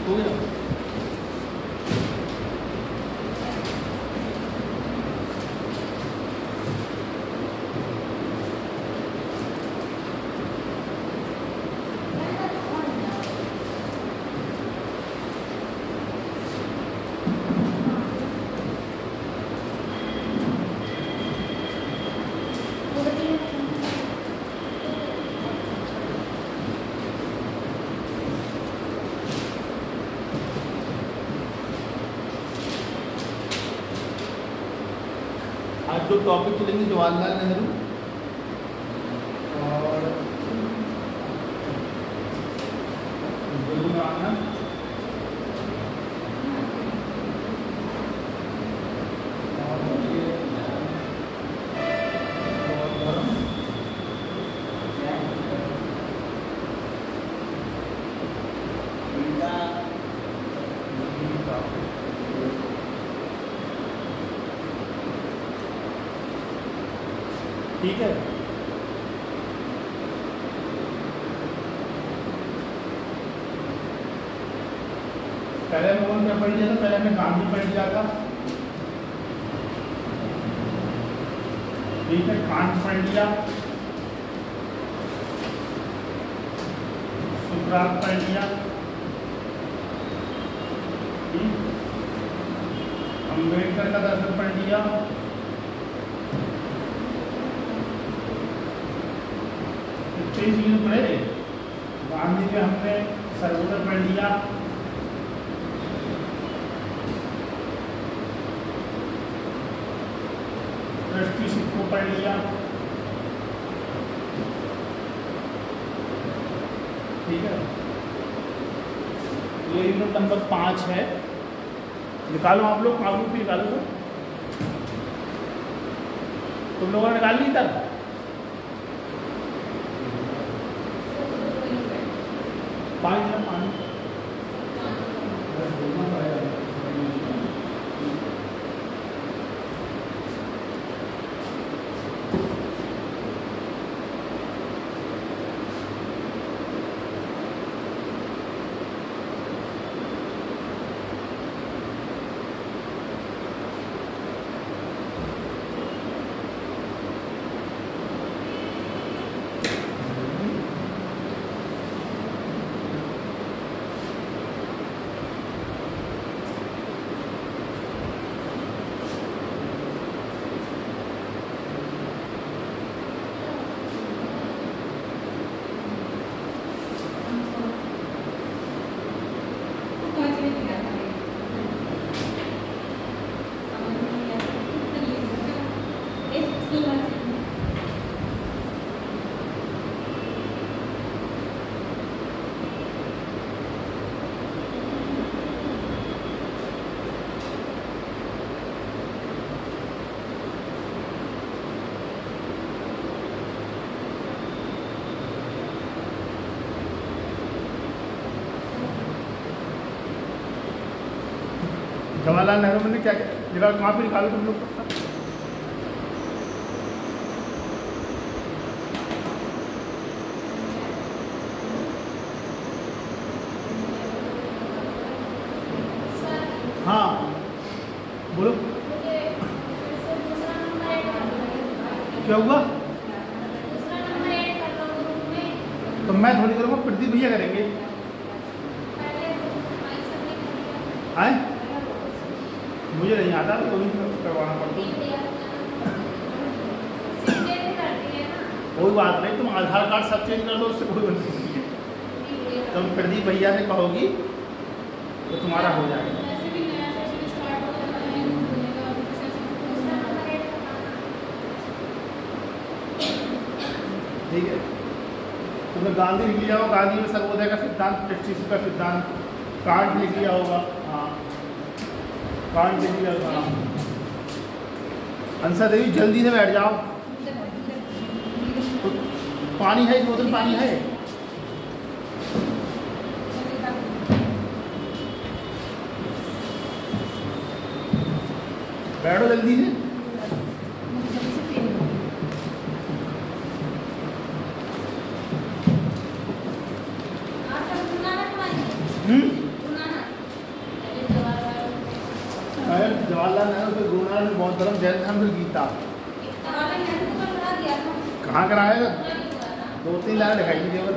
हो गया। आज जो टॉपिक चलेंगे जवाहरलाल नेहरू और गुरु नानक ठीक है। पहले मैं क्या पढ़ लिया था, पहले मैं गांधी पढ़ लिया था, ठीक है। कांट पढ़ लिया, सुकरात पढ़ लिया, अम्बेडकर का दर्शन पढ़ लिया, चीज़ पढ़े। गांधी पे हमने सर्वोदय पढ़ लिया, दृष्टि सिक्को पढ़ लिया, ठीक है। ये यूनिट नंबर 5 है। निकालो आप लोग, कागज पे निकालो तो। तुम लोगों ने निकाल ली तब? पानी जवाहरलाल नेहरू ने क्या क्या कहाँ पे निकालो तुम लोग? हाँ बोलो, क्या हुआ? तो मैं थोड़ी करूँगा, प्रदीप भैया करेंगे। आए मुझे नहीं आता, तो भी करवाना पड़ता। कोई बात नहीं, तुम आधार कार्ड सब चेंज कर दो, उससे कोई बात नहीं। तुम प्रदीप भैया से कहोगी तो तुम्हारा हो जाएगा। ठीक है। तुमने गांधी लिख लिया होगा, गांधी में सर्वोदय का सिद्धांत, टेक्सटिस का सिद्धांत, कांट लिख लिया होगा। हाँ कांट लिख लिया होगा। अंसा देवी जल्दी से बैठ जाओ। तो पानी है, बोतल पानी है। बैठो जल्दी से। जवाहरलाल नेहरू, फिर गुरुनानक, फिर बौद्ध धर्म, जैन धर्म, फिर गीता। कहाँ कराएगा? 2-3 लाइन दिखाई केवल।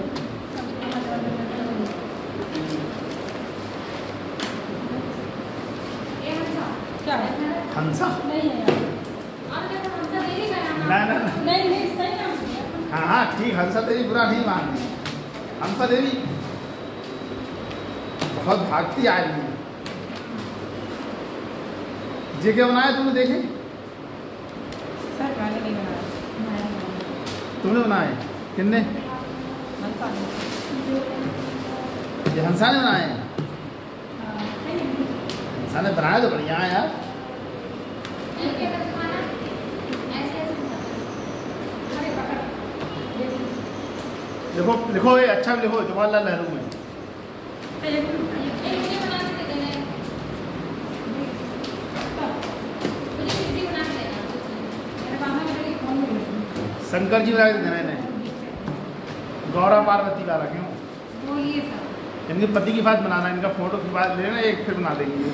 हंसा नहीं है ना ना नहीं सही नाम। हाँ हाँ ठीक, हंसा देवी बुरा नहीं मानती। हंसा देवी बहुत भागती आ रही है। जे क्या बनाया तुमने देखे? सर मैंने नहीं बनाया। तुमने बनाए? किसने? ये हंसा ने बनाए? हंसा ने बनाया तो बढ़िया है यार। लिखो लिखो, ये अच्छा लिखो, जवाहरलाल नेहरू में। शंकर जी बना के देना इन्हें। गौरा पार्वती वाला क्यों? इनके पति की बात बनाना, इनका फोटो की बात लेना, एक फिर बना देंगे।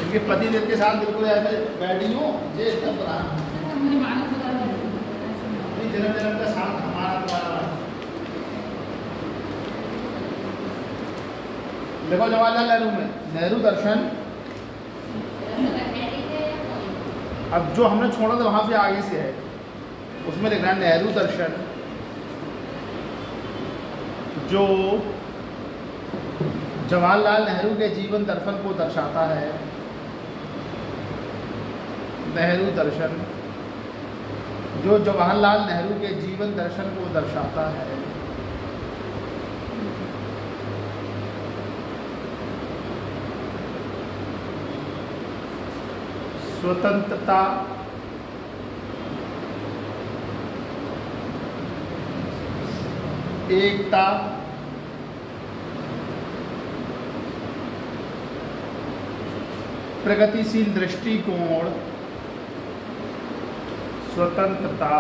इनके पति देव के साथ बिल्कुल ऐसे बैठी हो, ये एकदम बनाना। जन्म जन्म का साथ हमारा तुम्हारा। देखो जवाहरलाल नेहरू में नेहरू दर्शन। अब जो हमने छोड़ा था वहां से आगे से है, उसमें लिखना है नेहरू दर्शन, जो जवाहरलाल नेहरू के जीवन दर्शन को दर्शाता है। नेहरू दर्शन जो जवाहरलाल नेहरू के जीवन दर्शन को दर्शाता है। स्वतंत्रता, एकता, प्रगतिशील दृष्टिकोण, स्वतंत्रता,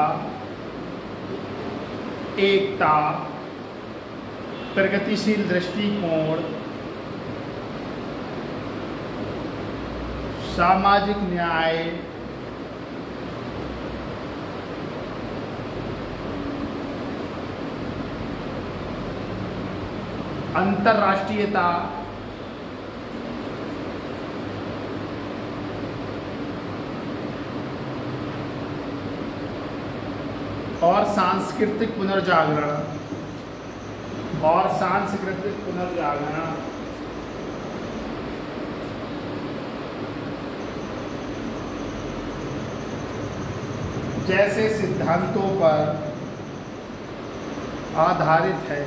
एकता, प्रगतिशील दृष्टिकोण, सामाजिक न्याय, अंतर्राष्ट्रीयता, और सांस्कृतिक पुनर्जागरण, जैसे सिद्धांतों पर आधारित है।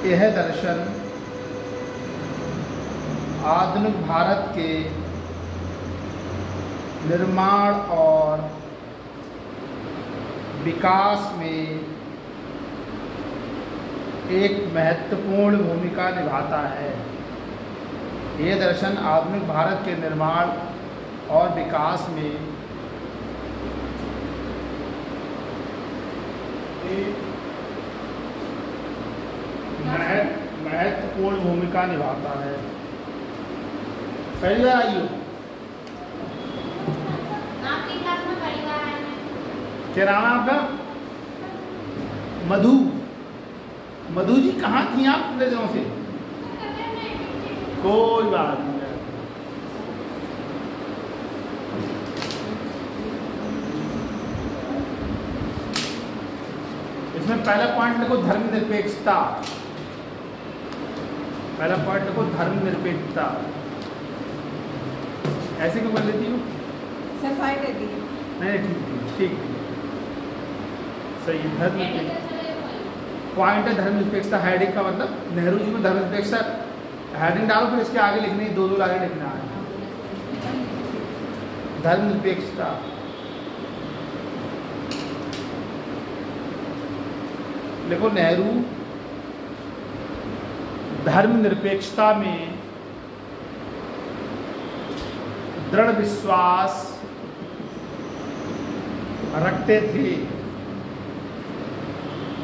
यह दर्शन आधुनिक भारत के निर्माण और विकास में एक महत्वपूर्ण भूमिका निभाता है। यह दर्शन आधुनिक भारत के निर्माण और विकास में एक महत्वपूर्ण भूमिका निभाता है। पहली बार आई हो? क्या नाम है आपका? मधु। मधु जी कहाँ थी आप इतने दिनों से? कोई बात नहीं। इसमें पहला पॉइंट लिखो धर्मनिरपेक्षता। पहला पॉइंट लिखो धर्मनिरपेक्षता। ऐसे क्यों कर लेती हूँ? सफाई देती है। नहीं ठीक सही है। धर्मनिरपेक्षता पॉइंट है। धर्मनिरपेक्षता हेडिंग का मतलब नेहरू जी में धर्मनिरपेक्षता हेडिंग डालो, फिर इसके आगे लिखनी 2-2 लाइन लिखना है। धर्मनिरपेक्षता देखो, नेहरू धर्मनिरपेक्षता में दृढ़ विश्वास रखते थे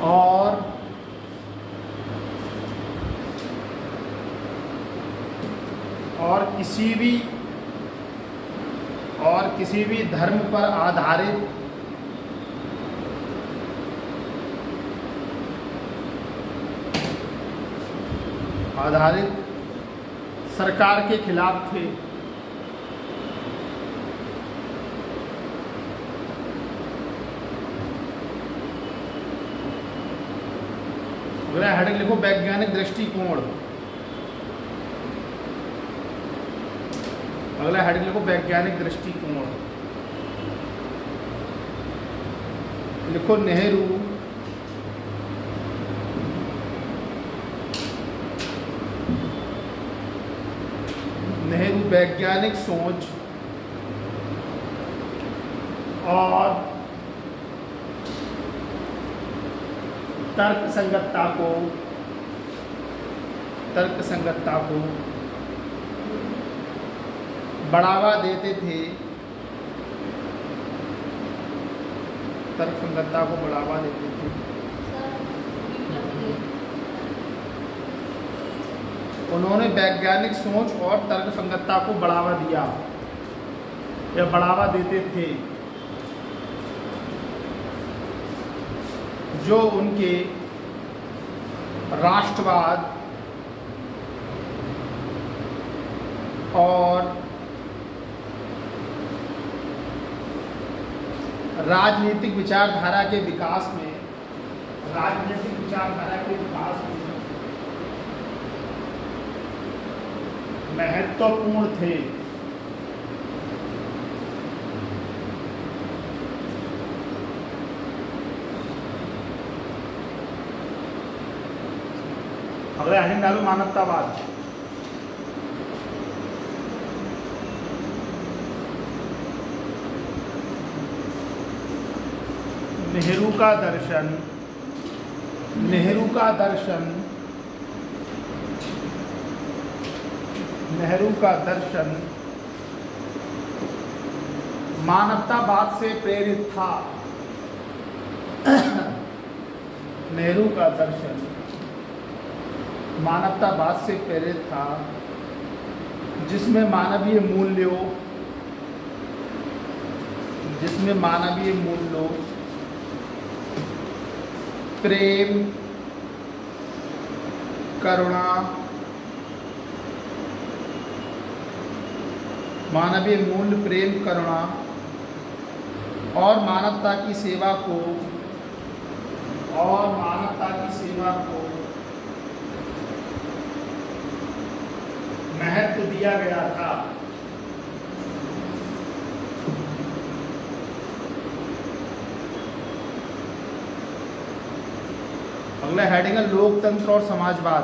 और किसी भी धर्म पर आधारित सरकार के खिलाफ थे। अगला हेडिंग लिखो वैज्ञानिक दृष्टिकोण। अगला हेडिंग लिखो वैज्ञानिक दृष्टिकोण। लिखो नेहरू वैज्ञानिक सोच और तर्क संगतता को बढ़ावा देते थे। उन्होंने वैज्ञानिक सोच और तर्क संगतता को बढ़ावा दिया या बढ़ावा देते थे, जो उनके राष्ट्रवाद और राजनीतिक विचारधारा के विकास में महत्वपूर्ण थे। अगला हेडिंग डालो मानवतावाद। नेहरू का दर्शन मानवतावाद से प्रेरित था। नेहरू का दर्शन मानवतावाद से प्रेरित था, जिसमें मानवीय मूल्यों प्रेम, करुणा, मानवीय मूल्य प्रेम, करुणा और मानवता की सेवा को महत्व दिया गया था। अगला हेडिंग है लोकतंत्र और समाजवाद।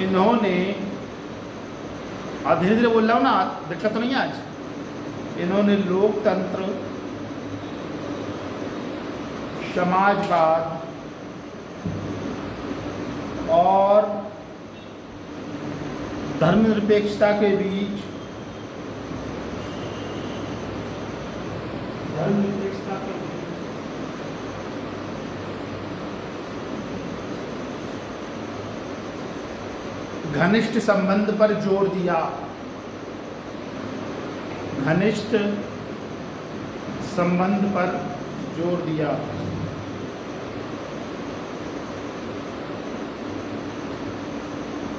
इन्होंने धीरे धीरे बोल रहा हूँ ना, दिक्कत तो नहीं है आज। इन्होंने लोकतंत्र, समाजवाद और धर्मनिरपेक्षता के बीच घनिष्ठ संबंध पर जोर दिया।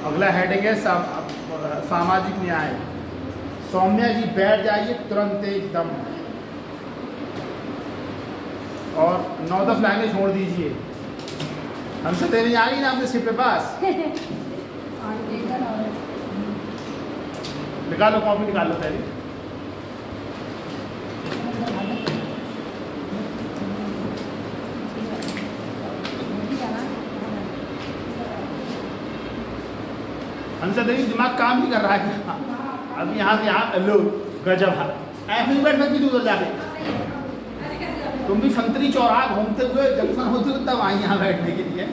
अगला हेडिंग है सामाजिक न्याय। सौम्या जी बैठ जाइए तुरंत एकदम, और 9-10 लाइनें छोड़ दीजिए। हमसे देने आ रही ना आपके सिर पे पास। निकालो कॉपी, निकाल लो पहले। हमसे देवी दिमाग काम नहीं कर रहा है। अब यहाँ से यहाँ लो गजब है, ऐसे ही बैठ सकती उधर जाके। तुम भी संतरी चौराहा घूमते हुए जंक्शन होते हुए तब आई यहाँ बैठने के लिए।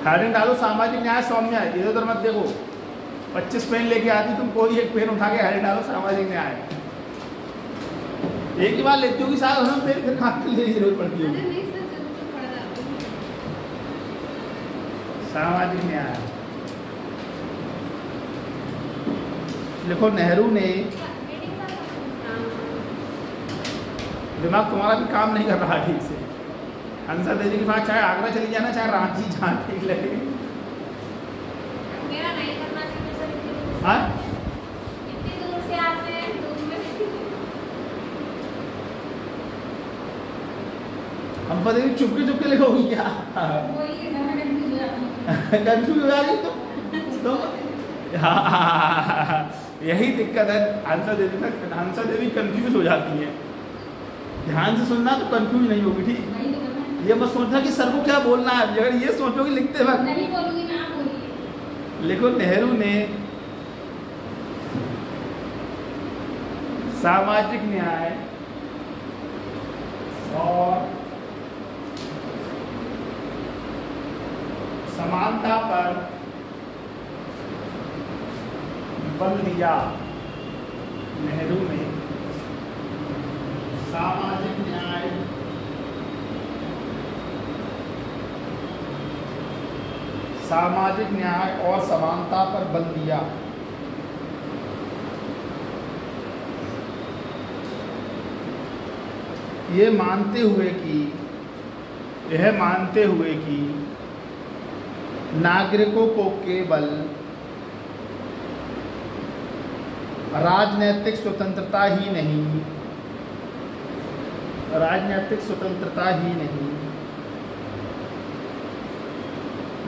हेडिंग डालो सामाजिक न्याय सौम्य, इधर उधर मत देखो। 25 पेन लेके आती तुम, कोई एक पेन उठा के हेडिंग डालो सामाजिक न्याय। एक ही बार लेती होगी साल हम, फिर कहाँ के लिए जरूरत पड़ती होगी। सामाजिक न्याय लिखो। नेहरू ने, दिमाग तुम्हारा भी काम नहीं कर रहा ठीक से। हंसा देवी के पास चाहे आगरा चली जाना, चाहे रांची, जहाँ ठीक लगे। मेरा नहीं करना चाहिए सर। हाँ इतनी दूर से आते हैं, दूर में हंसा देवी चुपके चुपके लिखोगी क्या? वही है, मैं कंफ्यूज हो जाती हूँ। कंफ्यूज हो जाएगी तुम। हाँ, यही दिक्कत है हंसा देवी तक। हंसा देवी कंफ्यूज हो जाती है। ध्यान से सुनना तो कंफ्यूज नहीं होगी, ठीक। वही तो करना है। ये मत सोचना कि सर को क्या बोलना है। अगर ये सोचोगे लिखते वक्त, नहीं बोलूंगी ना, आप बोलिए। लिखो नेहरू ने सामाजिक न्याय और समानता पर बल दिया। नेहरू ने सामाजिक न्याय और समानता पर बल दिया। यह मानते हुए कि नागरिकों को केवल राजनीतिक स्वतंत्रता ही नहीं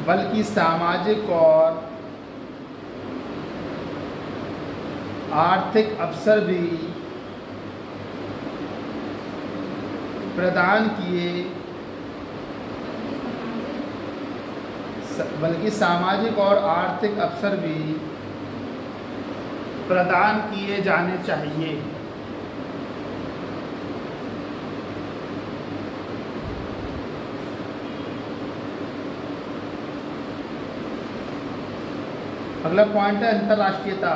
बल्कि सामाजिक और आर्थिक अवसर भी प्रदान किए जाने चाहिए। अगला पॉइंट है अंतर्राष्ट्रीयता।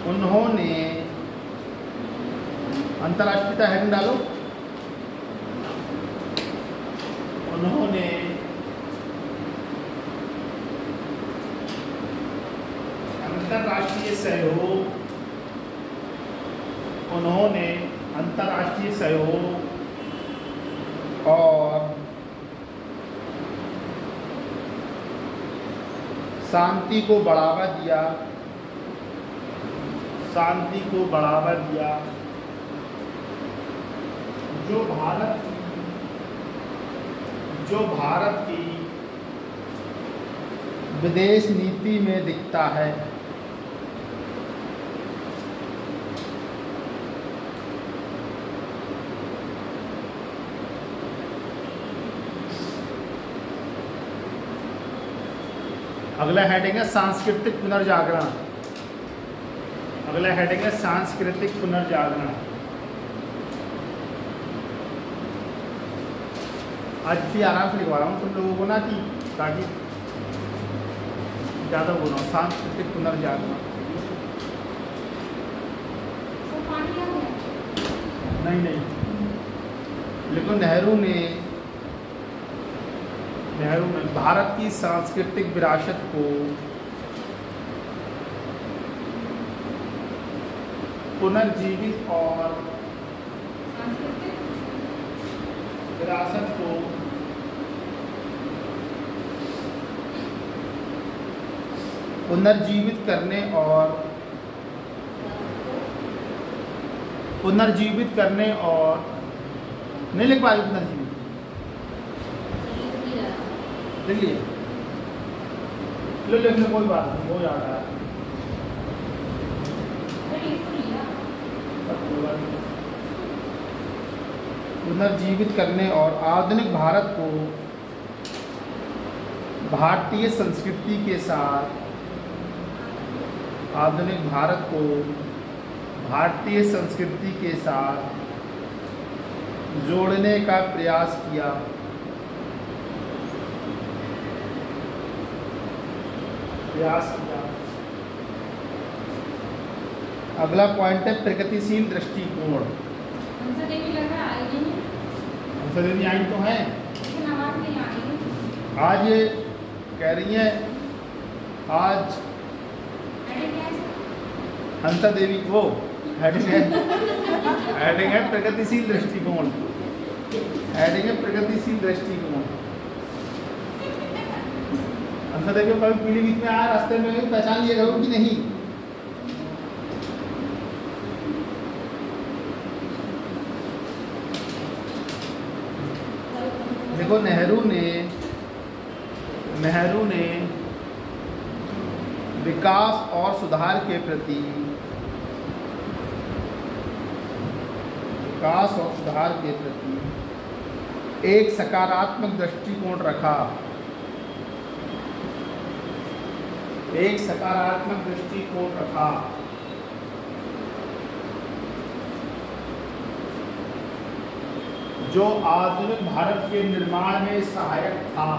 उन्होंने अंतर्राष्ट्रीयता हेडिंग डालो। उन्होंने अंतर्राष्ट्रीय सहयोग और शांति को बढ़ावा दिया। जो भारत की विदेश नीति में दिखता है। अगला हेडिंग है सांस्कृतिक पुनर्जागरण। आज भी आराम से लिखवा रहा हूँ तुम लोगों को ना, कि ताकि ज़्यादा बोलो। सांस्कृतिक पुनर्जागरण। नहीं लेकिन नेहरू ने भारत की सांस्कृतिक विरासत को पुनर्जीवित करने और नहीं लिख पाई। पुनर्जीवित लिख लिए, लिखने कोई बात नहीं, हो जाता है। पुनर्जीवित करने और आधुनिक भारत को भारतीय संस्कृति के साथ भारतीय संस्कृति के साथ जोड़ने का प्रयास किया। अगला पॉइंट है प्रगतिशील दृष्टिकोण। हमसे देवी लगा आई नहीं है, हमसे देवी आई तो है, लेकिन आवाज नहीं आ रही है। आज ये कह रही हैं, आज अरे क्या है? हंसा देवी वो हेडिंग है प्रगतिशील दृष्टिकोण। हेडिंग है प्रगतिशील दृष्टिकोण। हंसा देवी कभी पीली बीच में आया रास्ते में पहचान लिए करो कि नहीं? देखो नेहरू ने विकास और सुधार के प्रति एक सकारात्मक दृष्टिकोण रखा। जो आधुनिक भारत के निर्माण में सहायक था।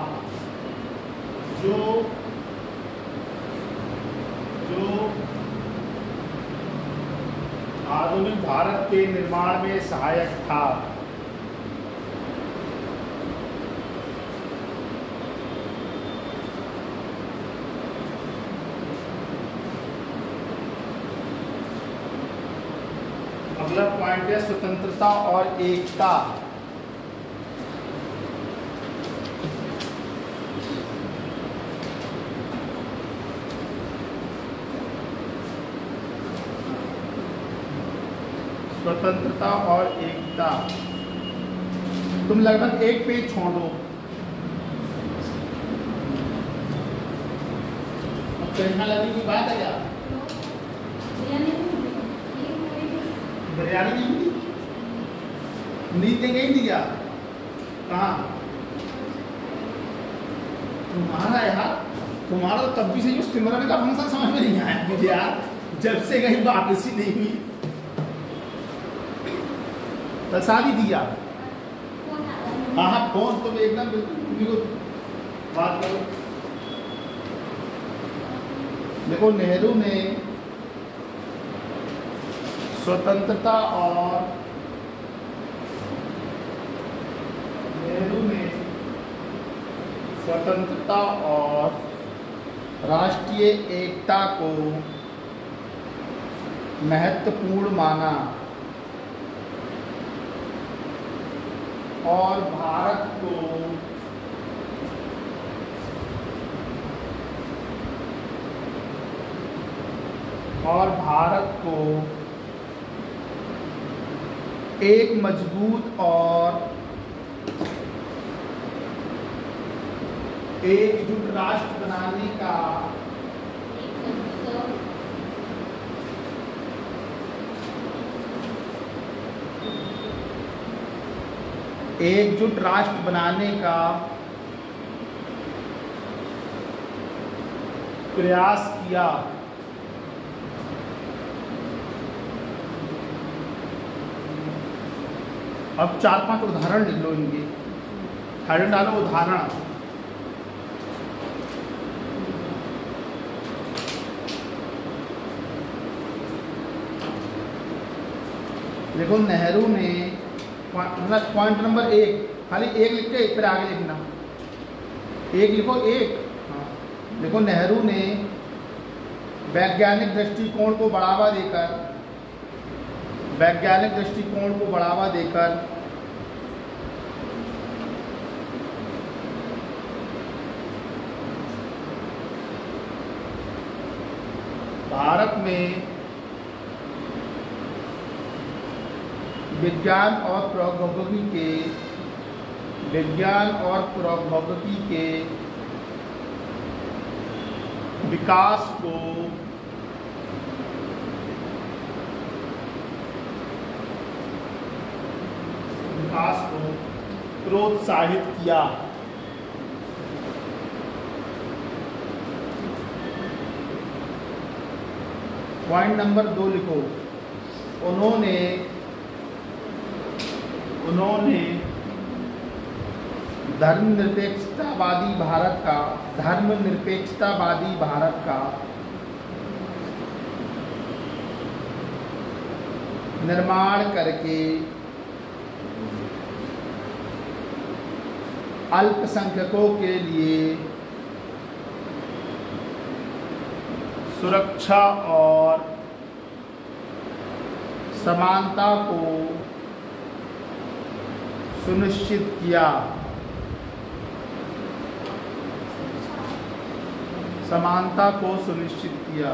आधुनिक भारत के निर्माण में सहायक था। अगला पॉइंट है स्वतंत्रता और एकता। स्वतंत्रता और एकता। तुम लगभग एक पेज छोड़ दो। चढ़ना लगी की बात है क्या? बिरयानी नहीं मिली? नींद गई थी क्या? कहाँ? तुम्हारा तो तब भी से जो सिमरन का फंक्शन समझ में नहीं आया मुझे यार, जब से कहीं वापसी नहीं हुई। तो शादी दिया। हाँ, फोन तुम एकदम बिल्कुल बात करो। देखो नेहरू ने स्वतंत्रता और राष्ट्रीय एकता को महत्वपूर्ण माना और भारत को एक मजबूत और एकजुट राष्ट्र बनाने का प्रयास किया। अब 4-5 उदाहरण लिख लो इनके, हेडिंग डालो उदाहरण। देखो नेहरू ने पॉइंट नंबर 1 खाली 1 लिख के फिर आगे लिखना। 1 लिखो 1। हाँ, देखो नेहरू ने वैज्ञानिक दृष्टिकोण को बढ़ावा देकर भारत में विज्ञान और प्रौद्योगिकी के विकास को प्रोत्साहित किया। पॉइंट नंबर 2 लिखो। उन्होंने धर्मनिरपेक्षतावादी भारत का निर्माण करके अल्पसंख्यकों के लिए सुरक्षा और समानता को सुनिश्चित किया।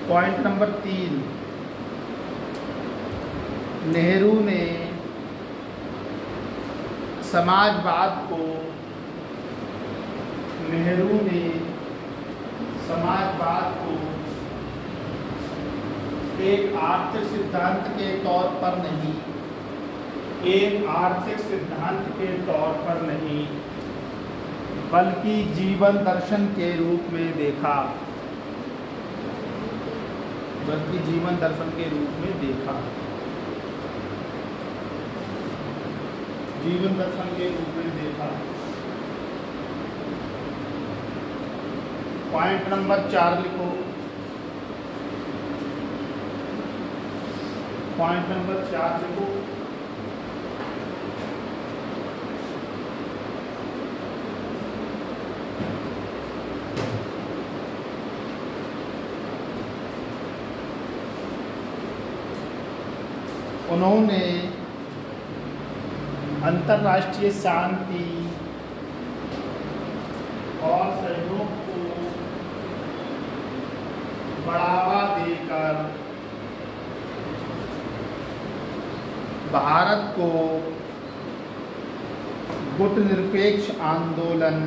पॉइंट नंबर 3, नेहरू ने समाजवाद को एक आर्थिक सिद्धांत के तौर पर नहीं बल्कि जीवन दर्शन के रूप में देखा। पॉइंट नंबर 4 लिखो। उन्होंने अंतर्राष्ट्रीय शांति और सहयोग को बढ़ावा देकर भारत को गुटनिरपेक्ष आंदोलन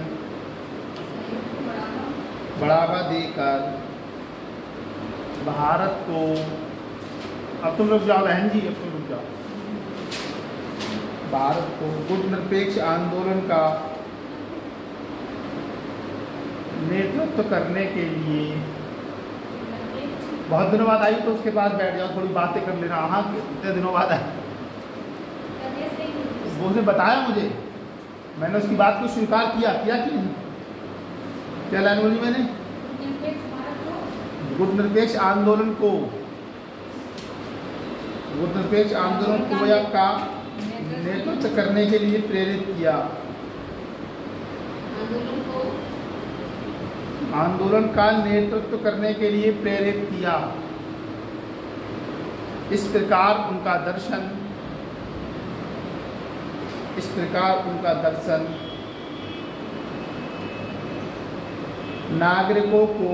अब तुम लोग जाओ बहन जी, भारत को गुटनिरपेक्ष आंदोलन का नेतृत्व करने के लिए बहुत दिनों बाद आई, तो उसके बाद बैठ जाओ, थोड़ी बातें कर लेना। हाँ, कितने दिनों बाद आई? उसने बताया मुझे, मैंने उसकी बात को स्वीकार किया कि नहीं? क्या लाइन बोली मैंने? गुटनिरपेक्ष आंदोलन को का नेतृत्व करने के लिए प्रेरित किया। आंदोलन का नेतृत्व करने के लिए प्रेरित किया। इस प्रकार उनका दर्शन नागरिकों को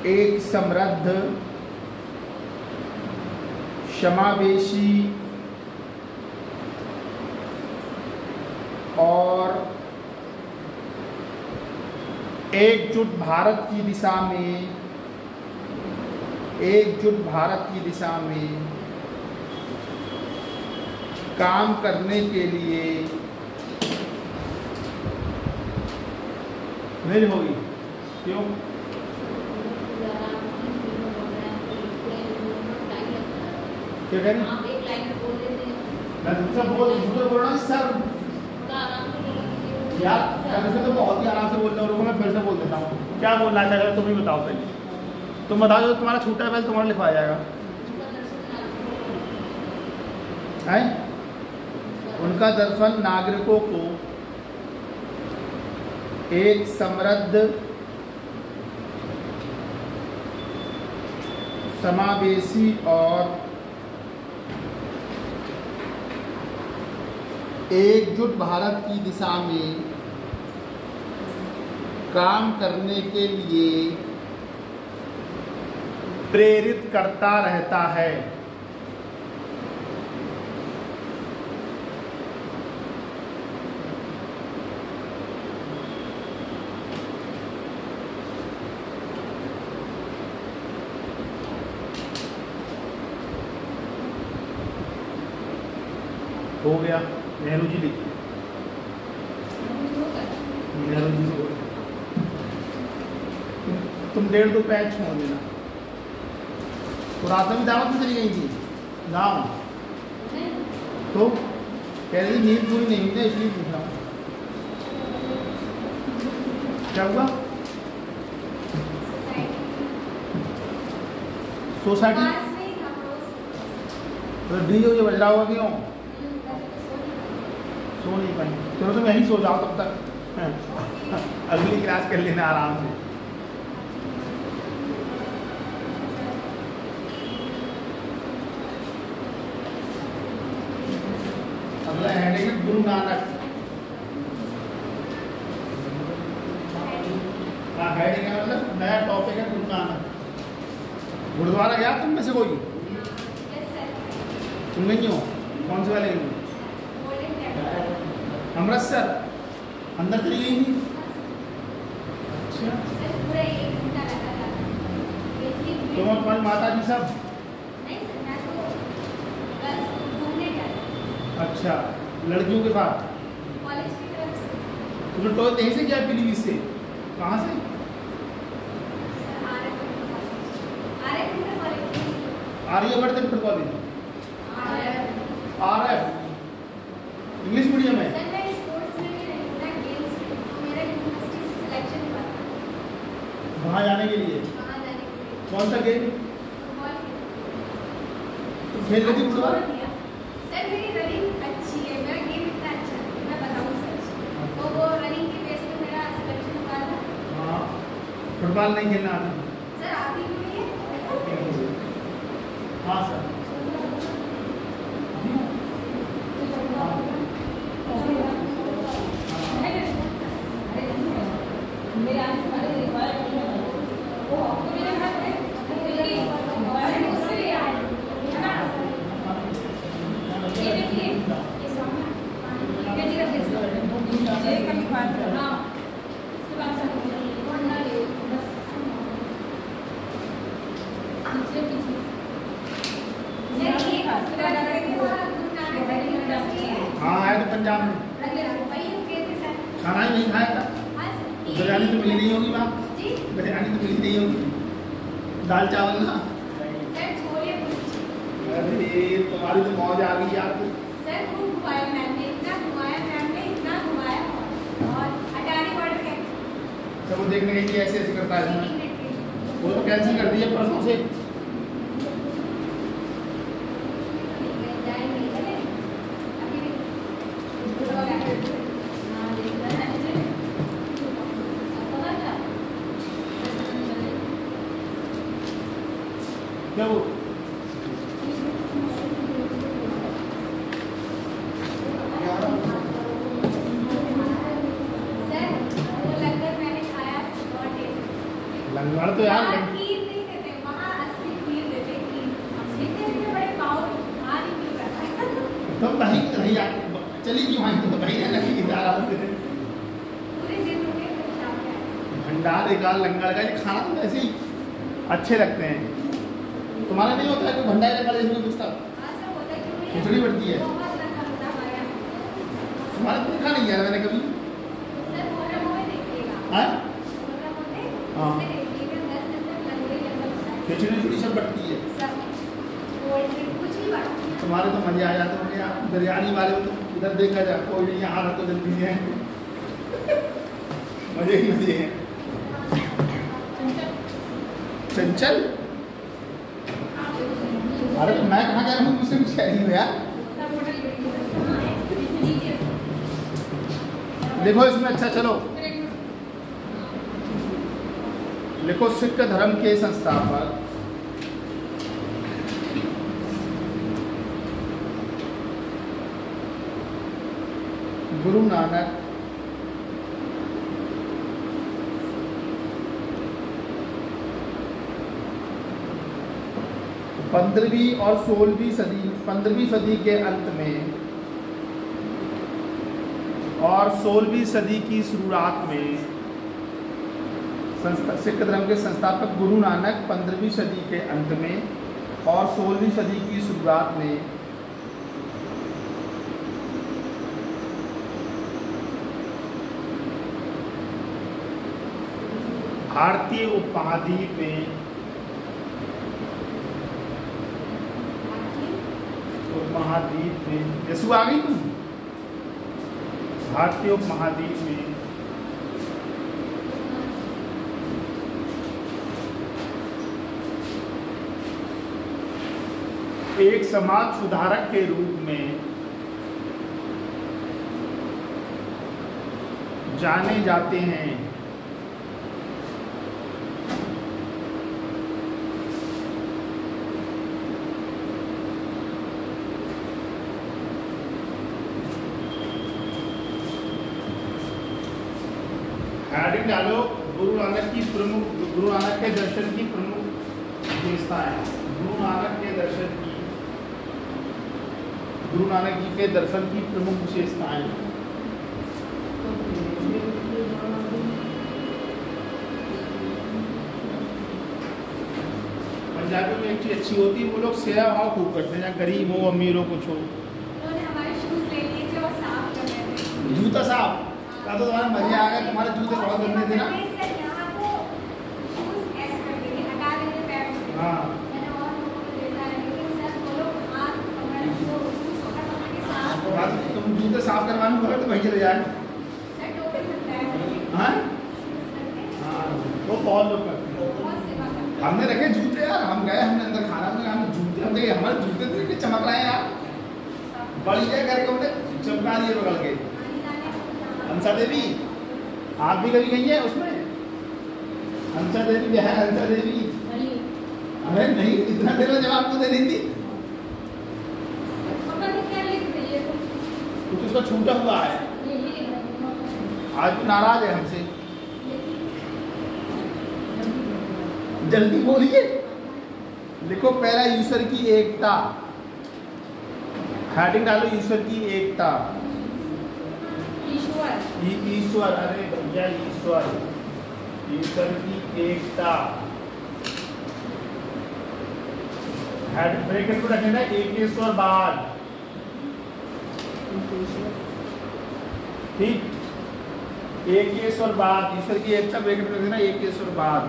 एक समृद्ध, समावेशी और एकजुट भारत की दिशा में काम करने के लिए नहीं होगी। क्यों? क्या कह रही? मैं दूसरा बोल रहा हूँ सर यार, तो बहुत ही आराम से बोल रहा हूँ। मैं फिर से बोल देता हूँ। क्या बोलना चाह रहे तुम ही बताओ पहले। तुम बताओ, जो तुम्हारा छूटा है पहले तुम्हारा लिखवाया जाएगा। उनका दर्शन नागरिकों को एक समृद्ध, समावेशी और एकजुट भारत की दिशा में काम करने के लिए प्रेरित करता रहता है। हो गया। नेहरू जी लिखिए। नेहरू जी से तुम 1.5-2 पैच छोड़ देना। तो रात में भी दावत में चली गई थी गाँव, तो कह रही थी नींद पूरी नहीं हुई थी इसलिए पूछ रहा हूँ क्या हुआ। सोसाइटी तो डीजे जो बज रहा होगा क्यों सो नहीं पाई। चलो तुम यहीं सो जाओ तब तक अगली क्लास कर लेना आराम से। अगला हेडिंग है गुरु नानक का हेडिंग है, मतलब नया टॉपिक है गुरु नानक। गुरुद्वारा गया तुम में से कोई? तुम नहीं हो? कौन से वाले गई? अमृतसर अंदर चली गई थी? अच्छा, तुम और तुम्हारी माता जी सब? अच्छा, लड़कियों के साथ? तुमने टॉय यहीं से किया पीलीभीत से? कहाँ से? Aryavart inter college, RF English medium है। वहाँ जाने के लिए कौन सा गेम तुम खेल रही थी? फुटबॉल? सर मेरी रनिंग अच्छी है, मेरा गेम इतना अच्छा है, मैं बताऊँ सच। तो वो रनिंग के बेस पे मेरा सिलेक्शन हुआ था। हाँ, फुटबॉल नहीं खेलना आता? सर आप ही क्यों नहीं है? हाँ सर। हाँ है तो पंजाब में। खाना ही नहीं खाया था? बिरयानी तो मिली नहीं होगी वहाँ? बिरयानी तो मिली नहीं होगी, दाल चावल ना। अरे तुम्हारी तो मौज आ गई यार। सर खूब घुमाया मैम ने, इतना घुमाया मैम ने, इतना घुमाया। और अटारी बॉर्डर कैंप सब वो देखने गई थी ऐसे ऐसे करता है इसमें। वो तो कैंसिल कर दिया परसों से। क्या वो लंगड़ तो यार खीर नहीं देते वहाँ, असली खीर देते। खीर असली खीर में बड़े पाव खा नहीं मिल रहा है। तुम भाई नहीं यार चली क्यों आई? तो भाई ने नहीं जा रहा पूरे दिन रुके फिर शाम में आए। भंडार एक लंगर का ये खाना तो वैसे ही अच्छे लगते हैं। तुम्हारा नहीं होता है कोई भंडारे लंगर इसमें कुछ तक हाँ सर होता क्यों नहीं है? खिचड़ी बढ़ती है बहुत रखा होता हमारे यहाँ। तुम्हारा तो देखा नहीं है मैंने कभी। सर मोहर्रम में देखिएगा। हाँ मोहर्रम में हाँ। उसमें देखिएगा 10 दिन तक लंगर ही लंगर होता है। खिचड़ी उचड़ी सब बढ़ती है। सब कोल्ड ड्रिंक कुछ भी बढ़ता है। तुम्हारे तो मजे आ जाते होंगे यार। बिरयानी वाले हो तो इधर देखा जाए कोई नहीं यहाँ तो जल्दी है मजे ही मजे हैं। चंचल अरे तो मैं कहाँ जा रहा हूँ? मुझसे कुछ कह रही हो यार। देखो इसमें अच्छा चलो लिखो सिख धर्म के संस्थापक गुरु नानक पंद्रहवीं और 15वीं सदी के अंत में और 16वीं सदी की शुरुआत में सिख धर्म के संस्थापक गुरु नानक 15वीं सदी के अंत में और 16वीं सदी की शुरुआत में भारतीय उपमहाद्वीप में यीशु आ गई तुम। भारतीय उपमहाद्वीप में एक समाज सुधारक के रूप में जाने जाते हैं। हेडिंग डालो, गुरु नानक की प्रमुख, गुरु नानक के दर्शन की प्रमुख विशेषताएं। गुरु नानक के दर्शन की, गुरु नानक जी के दर्शन की प्रमुख विशेषताएं। पंजाबी में एक चीज अच्छी होती है, वो लोग सेवा भाव खूब करते हैं, या गरीब हो अमीर हो कुछ हो। उन्होंने हमारे शूज ले लिए थे और साफ कर रहे थे। जूता साफ का तो तुम्हारे मजे आ गए, तुम्हारे जूते बहुत गंदे थे ना। यहाँ को शूज ऐसे कर देंगे, हटा देंगे पैर से। हाँ मैंने और लोगों को देखा है, लेकिन सर वो लोग हाथ पकड़ को शूज पकड़ के साफ। तुम जूते साफ करवाने बोले तो वहीं चले जाए। सर टोपी बनता है। हाँ शूज करते हैं। हाँ, वो बहुत लोग करते हैं। बहुत सेवा करते हैं। हमने रखे जूते यार, हम गए, हमने अंदर खाना बनाया, हम जूते, हम देखे हमारे जूते देख के चमक रहे हैं यार। बड़ी जगह करके हमने चमका दिए बगल के। हंसा देवी आप भी कभी गई है उसमें? हंसा देवी बहन हंसा देवी। अरे नहीं, इतना देर में जवाब आपको दे रही थी। कुछ उसका छूटा हुआ है, आज भी नाराज है हमसे। जल्दी बोलिए। लिखो पहला, ईश्वर की एकता। हेडिंग डालो, ईश्वर की एकता। ईश्वर, अरे भैया ईश्वर, ईश्वर की एकता। हेड ब्रैकेट में रखें ना, एकेश्वरवाद। ठीक, एकेश्वरवाद, ईश्वर की एकता ब्रैकेट में रखें ना, एकेश्वरवाद।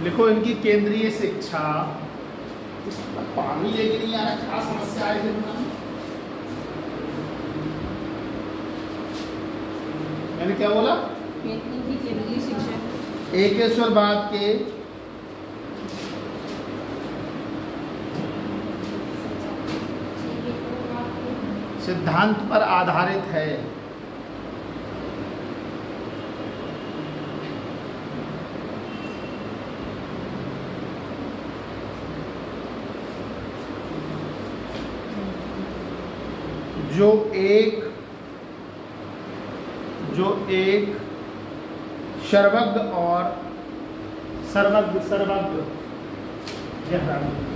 लिखो इनकी केंद्रीय शिक्षा। पानी लेके नहीं आ रहा, क्या समस्या है? मैंने क्या बोला? केंद्रीय शिक्षा एकेश्वरवाद के सिद्धांत पर आधारित है। जो एक सर्वज्ञ और सर्वज्ञ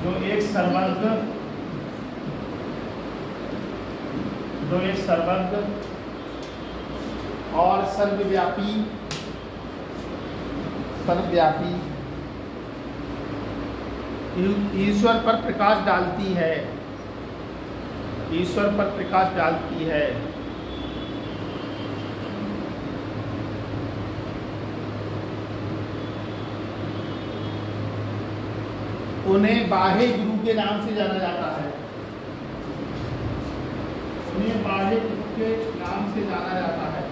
जो एक सर्वज्ञ और सर्वव्यापी ईश्वर पर प्रकाश डालती है। ईश्वर पर प्रकाश डालती है। उन्हें बाह्य गुरु के नाम से जाना जाता है। उन्हें बाह्य गुरु के नाम से जाना जाता है।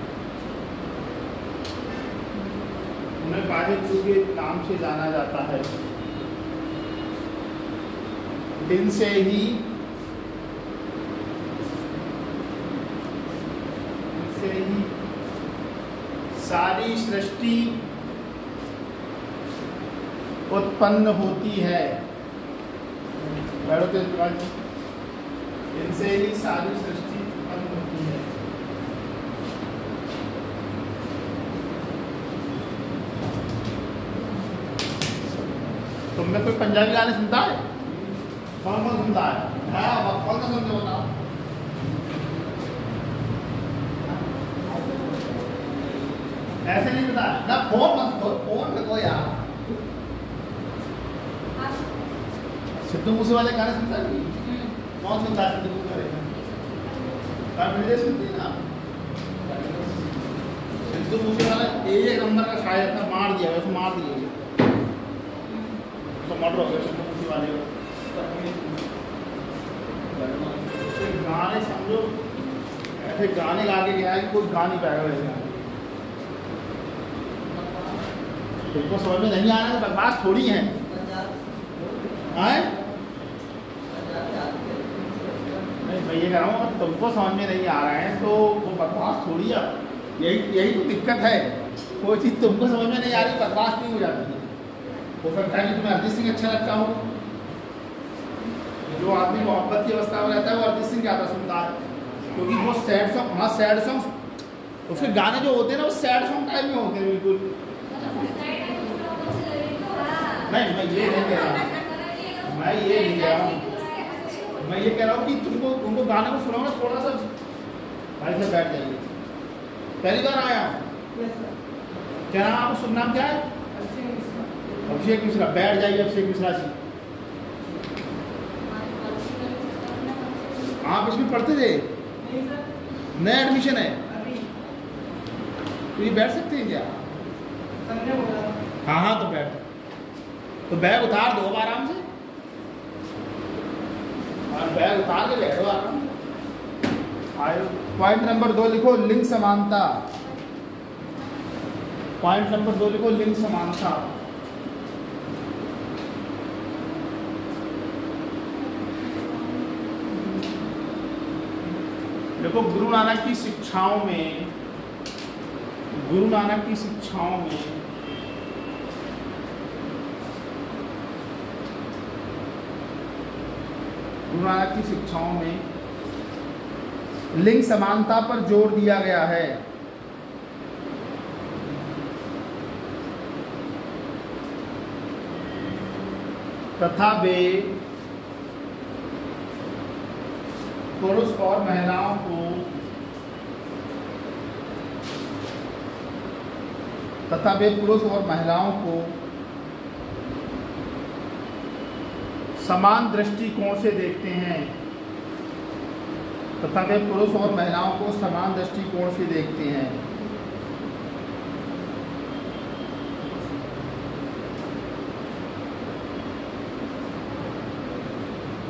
उन्हें बाह्य गुरु के नाम से जाना जाता है। दिन से ही सारी सृष्टि उत्पन्न होती है। इनसे ही सारी सृष्टि उत्पन्न होती है। तुमने कोई पंजाबी गाने सुनता है? कौन कौन सुनता है? हाँ, कौन सा सुनते हो बताओ? ऐसे नहीं बता ना, फोन मत खोल, फोन रखो यार। सिद्धू मूसे वाले गाने सुनता है? कौन सुनता है सिद्धू मूसे वाले? सुनती है ना? सिद्धू मूसे वाला एक नंबर का शायर था, मार दिया वैसे, मार दिया तो मर्डर हो गया सिद्धू मूसे वाले को। गाने समझो ऐसे गाने गा के गया है कि कोई गा नहीं पाएगा वैसे। तुमको समझ में नहीं आ रहा है तो बकवास थोड़ी है। नहीं मैं ये कह रहा हूँ, तुमको समझ में नहीं आ रहा है तो वो बकवास थोड़ी है। यही तो दिक्कत है, कोई चीज़ तुमको समझ में नहीं आ रही बकवास नहीं हो जाती है। हो सकता है कि तुम्हें अरिजीत सिंह अच्छा लगता हो, जो आदमी मोहब्बत की अवस्था में रहता है वो अरिजीत सिंह ज़्यादा सुनता है, क्योंकि वो सैड सॉन्ग, हाँ सैड सॉन्ग, उसके गाने जो होते हैं ना वो सैड सॉन्ग टाइप में होते हैं बिल्कुल। नहीं मैं ये नहीं कह रहा, मैं ये नहीं कह रहा हूँ, मैं ये कह रहा हूँ कि तुमको उनको गाने को सुनाओ ना थोड़ा सा भाई से बैठ जाइए। पहली बार आया क्या नाम आपका? शुभ नाम क्या है? अभिषेक मिश्रा। बैठ जाइए अभिषेक मिश्रा जी। आप इसमें पढ़ते थे? नया एडमिशन है तो ये बैठ सकते हैं क्या? हाँ हाँ तो बैठ, तो बैग उतार दो अब आराम से, और बैग उतार के बैठो आराम से। पॉइंट नंबर 2 लिखो, लिंग समानता। पॉइंट नंबर 2 लिखो, लिंग समानता। देखो गुरु नानक की शिक्षाओं में, गुरु नानक की शिक्षाओं में गुरु नानक की शिक्षाओं में लिंग समानता पर जोर दिया गया है। तथा वे पुरुष और महिलाओं को समान दृष्टिकोण से देखते हैं। तथा वे पुरुष और महिलाओं को समान दृष्टिकोण से देखते हैं।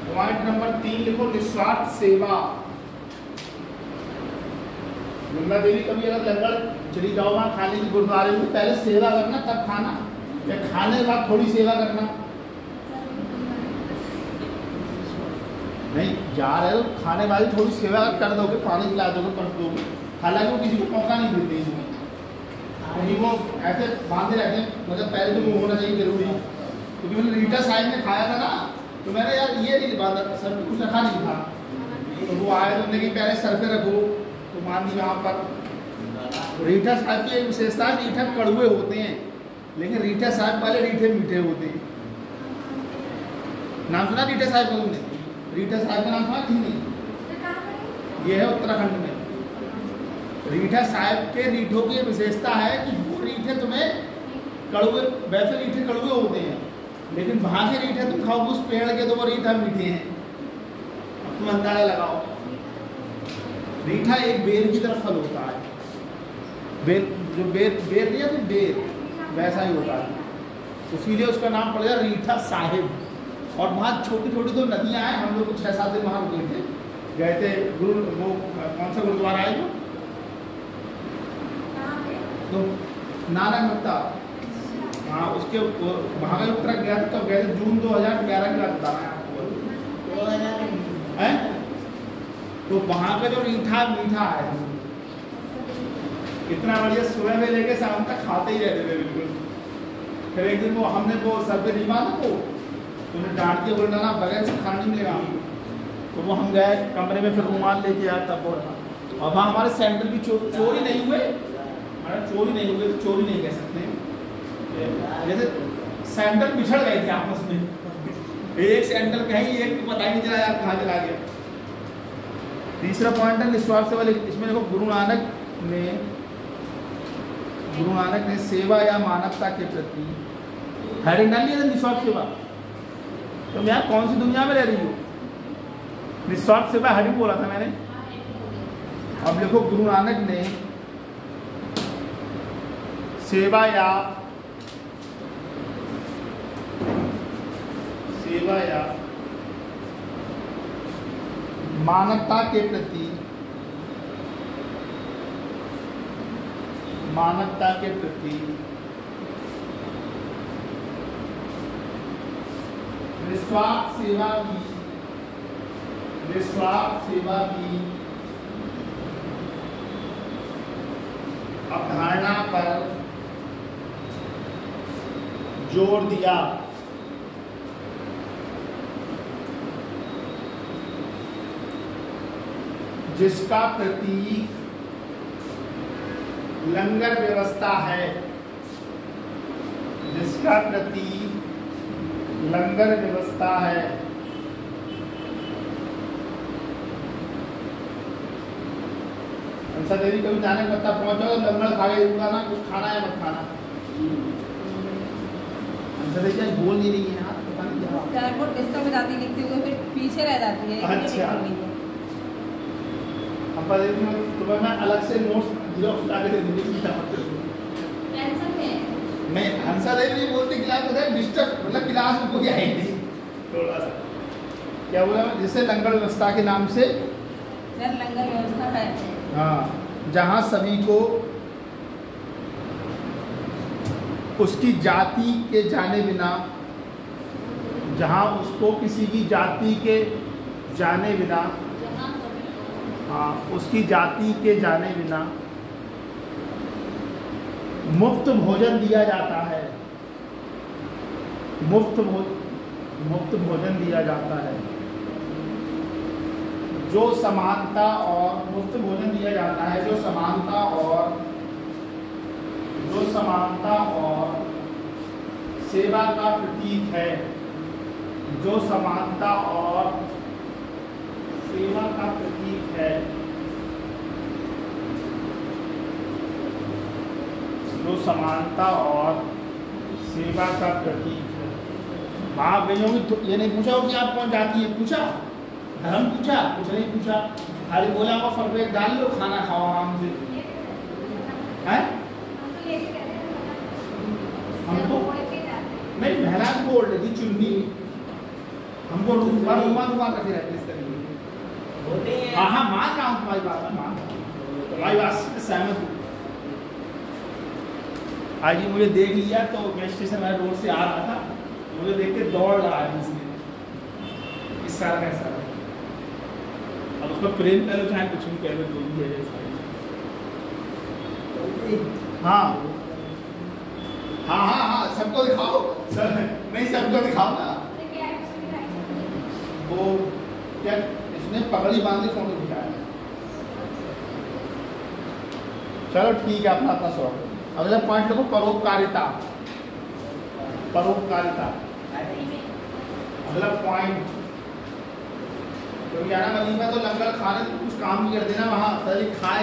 पॉइंट नंबर 3 लिखो, निस्वार्थ सेवा। गंगा देवी कभी अगर लंगर चली जाओ वहाँ खाने की गुरुद्वारे में, पहले सेवा करना तब खाना, या खाने के बाद थोड़ी सेवा करना। नहीं जा रहे हो खाने वाली थोड़ी सेवा कर दोगे, पानी पिला दोगे, पढ़ दोगे, हालांकि वो किसी को मौका नहीं देते इसमें, क्योंकि वो ऐसे बांधे रहते हैं, मतलब पहले तो वो होना चाहिए जरूरी। क्योंकि मैंने रीटा साहब ने खाया था ना, तो मैंने यार ये नहीं बांधा, सर पे कुछ रखा नहीं था, तो वो आए तो उन्होंने पहले सर पे रखो, तो मान ली वहाँ पर। रीठा साहब की एक विशेषता, रीठा कड़वे होते हैं, लेकिन रीठा साहब पहले रीठे मीठे होते हैं। नाम सुना रीठा साहब का तुमने? रीठा साहब का नाम सुना कि नहीं? ये है उत्तराखंड में। रीठा साहब के रीठों की विशेषता है कि वो रीठे तुम्हें कड़वे, वैसे रीठे कड़वे होते हैं, लेकिन वहाँ के रीठे तुम खाओगे उस पेड़ के तो वो रीठा मीठे हैं। तुम अंदाजा लगाओ। रीठा एक बेर की तरफ फल होता है, बेर जो बेर नहीं है तो बेर वैसा ही होता है, इसीलिए उसका नाम पड़ गया रीठा साहिब। और वहाँ छोटी छोटी दो नदियाँ हैं, हम लोग 6-7 दिन वहाँ रुके थे, गए थे गुरु, वो कौन सा गुरुद्वारा है जो तो नानक मत्ता, हाँ उसके वहाँ का ट्रक गया था, तो गए थे जून 2011 की बात बता रहे हैं आपको। तो वहाँ का जो रीठा मीठा है, इतना बढ़िया, सुबह में लेके शाम तक खाते ही रहते थे बिल्कुल। फिर एक दिन वो हमने वो सर पे नहीं बांधा, तो उन्हें डांट के बोलना ना बगैर से खाना नहीं मिलेगा हमको। तो वो हम गए कमरे में, फिर रुमाल लेके आया तब बोला। और वहाँ हमारे सैंडल भी चोरी नहीं हुए, हमारा चोरी नहीं हुए, चोरी नहीं कह सकते, जैसे सैंडल बिछड़ गए थे आपस में, एक सैंडल कहीं, एक पता ही नहीं चला यार कहाँ चला गया। तीसरा पॉइंट है निस्वार्थ सेवा। इसमें देखो गुरु नानक ने सेवा या मानवता के प्रति हेडिंग डाल लिया था, निस्वार्थ सेवा। तुम यार कौन सी दुनिया में रह रही हो? निस्वार्थ सेवा हरि बोला था मैंने। अब देखो गुरु नानक ने सेवा या मानवता के प्रति निस्वार्थ सेवा की अवधारणा पर जोर दिया। जिसका प्रतीक लंगर व्यवस्था है। जिसका प्रतीक लंगर व्यवस्था है। ऐसा देवी कभी जाने पता पहुंचो तो लंगर खा के दूंगा ना, कुछ खाना है मत खाना। ऐसा बोल नहीं रही है यार, पता नहीं क्या एयरपोर्ट टेस्ट में जाती लिखती हुई फिर पीछे रह जाती है। अच्छा तुम्हें मैं अलग से नोट्स जीरोक्स ला के दे दूंगी। नहीं हंसा देवी नहीं बोलती क्लास में डिस्टर्ब, मतलब क्लास में कोई आई नहीं। थोड़ा सा क्या बोला मैं, जिससे लंगर व्यवस्था के नाम से सर लंगर व्यवस्था है। हाँ, जहाँ सभी को उसकी जाति के जाने बिना, जहाँ उसको किसी की जाति के जाने बिना, हाँ उसकी जाति के जाने बिना मुफ्त भोजन दिया जाता है। मुफ्त भोजन दिया जाता है। जो समानता और मुफ्त भोजन दिया जाता है जो समानता और सेवा का प्रतीक है। जो समानता और सेवा का प्रतीक है। जो समानता और सेवा का प्रतीक है। माँ बहनों की ये नहीं पूछा हो कि आप कौन जाती है, पूछा धर्म पूछा, कुछ नहीं पूछा, खाली बोला वो फरफेट डाल लो, खाना खाओ आराम से। हैं हमको नहीं मेहरान को ओढ़ लेती चुन्नी, हमको रुमाल रखे रहते इस तरीके। हाँ हाँ मान रहा हूँ तुम्हारी बात, तुम्हारी बात से सहमत हूँ। आज ही मुझे देख लिया तो मैं स्टेशन वाले रोड से आ रहा था, मुझे देख के दौड़ रहा है इसने, इस सारा कैसा है। अब उसको प्रेम कर लो चाहे कुछ भी कह लो, जो भी है। हाँ हाँ हाँ हाँ सबको दिखाओ सर, नहीं सबको दिखाओ ना। वो क्या इसने पगड़ी बांध के फोटो खिंचाया। चलो ठीक है, अपना अपना शौक। अगला पॉइंट देखो, परोपकारिता। अगला पॉइंट तो यार मदीना तो लंगर खाने तो कुछ काम नहीं कर देना वहाँ, खाए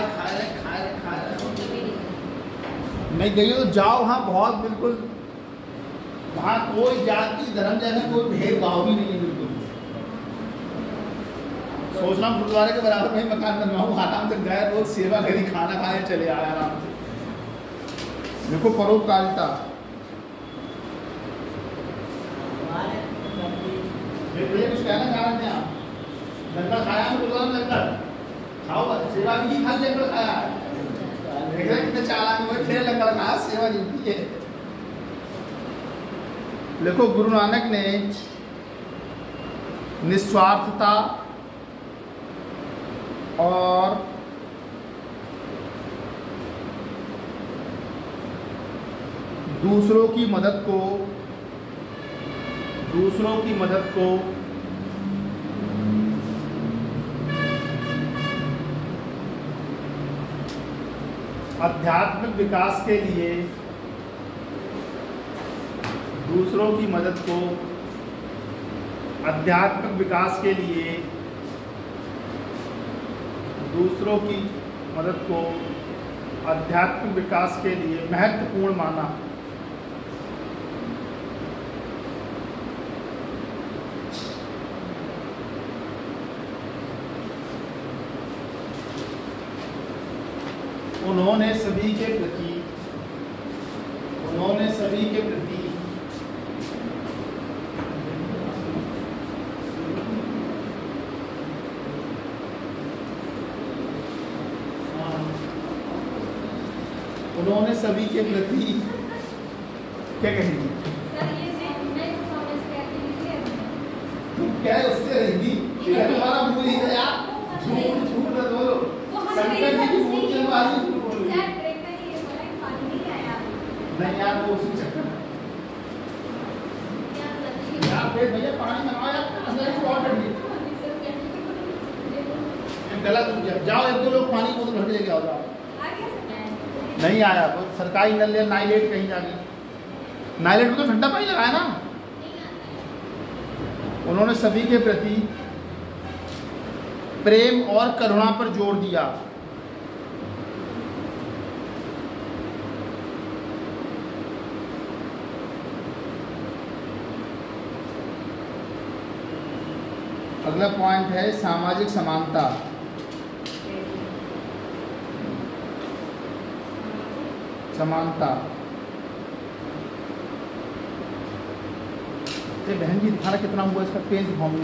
नहीं गई तो जाओ वहाँ, बहुत बिल्कुल वहाँ कोई जाति धर्म जैसा कोई भेदभाव भी नहीं है बिल्कुल। सोचना गुरुद्वारे के बराबर में मकान बनवाऊँ, आराम से गए रोज सेवा करी, खाना खाए चले आए आराम से। देखो परोपकारिता, कुछ कहना चाह रहे थे आप? लंगर खाया गुरुद्वारा में, लंगर खाओ, सेवा भी खाली लंगर खाया है। देख रहे कितने चालाक हुए, फिर लंगर खाया, सेवा नहीं की है। देखो गुरु नानक ने निस्वार्थता और दूसरों की मदद को आध्यात्मिक विकास के लिए दूसरों की मदद को आध्यात्मिक विकास के लिए महत्वपूर्ण माना। उन्होंने सभी के प्रति क्या कहेंगी? तुम क्या है उससे हिंदी तुम्हारा मुंह ही है यार, झूठ झूठ मत बोलो। शंकर जी की मूर्ति में आज झूठ बोल रही है। नहीं यार वो उसी चक्कर में यार भैया पानी मंगाओ यार, अंदर से और बैठ गलत हो गया। जाओ एक दो लोग पानी बोतल भर के लेके आओ। जाओ नहीं आया वो सरकारी नल या नाइलेट कहीं जाके, नाइलेट में तो ठंडा पानी लगाया ना। उन्होंने सभी के प्रति प्रेम और करुणा पर जोर दिया। अगला पॉइंट है सामाजिक समानता। ये बहन जी दिखाना कितना हुआ इसका पेज दिखाओ मुझे।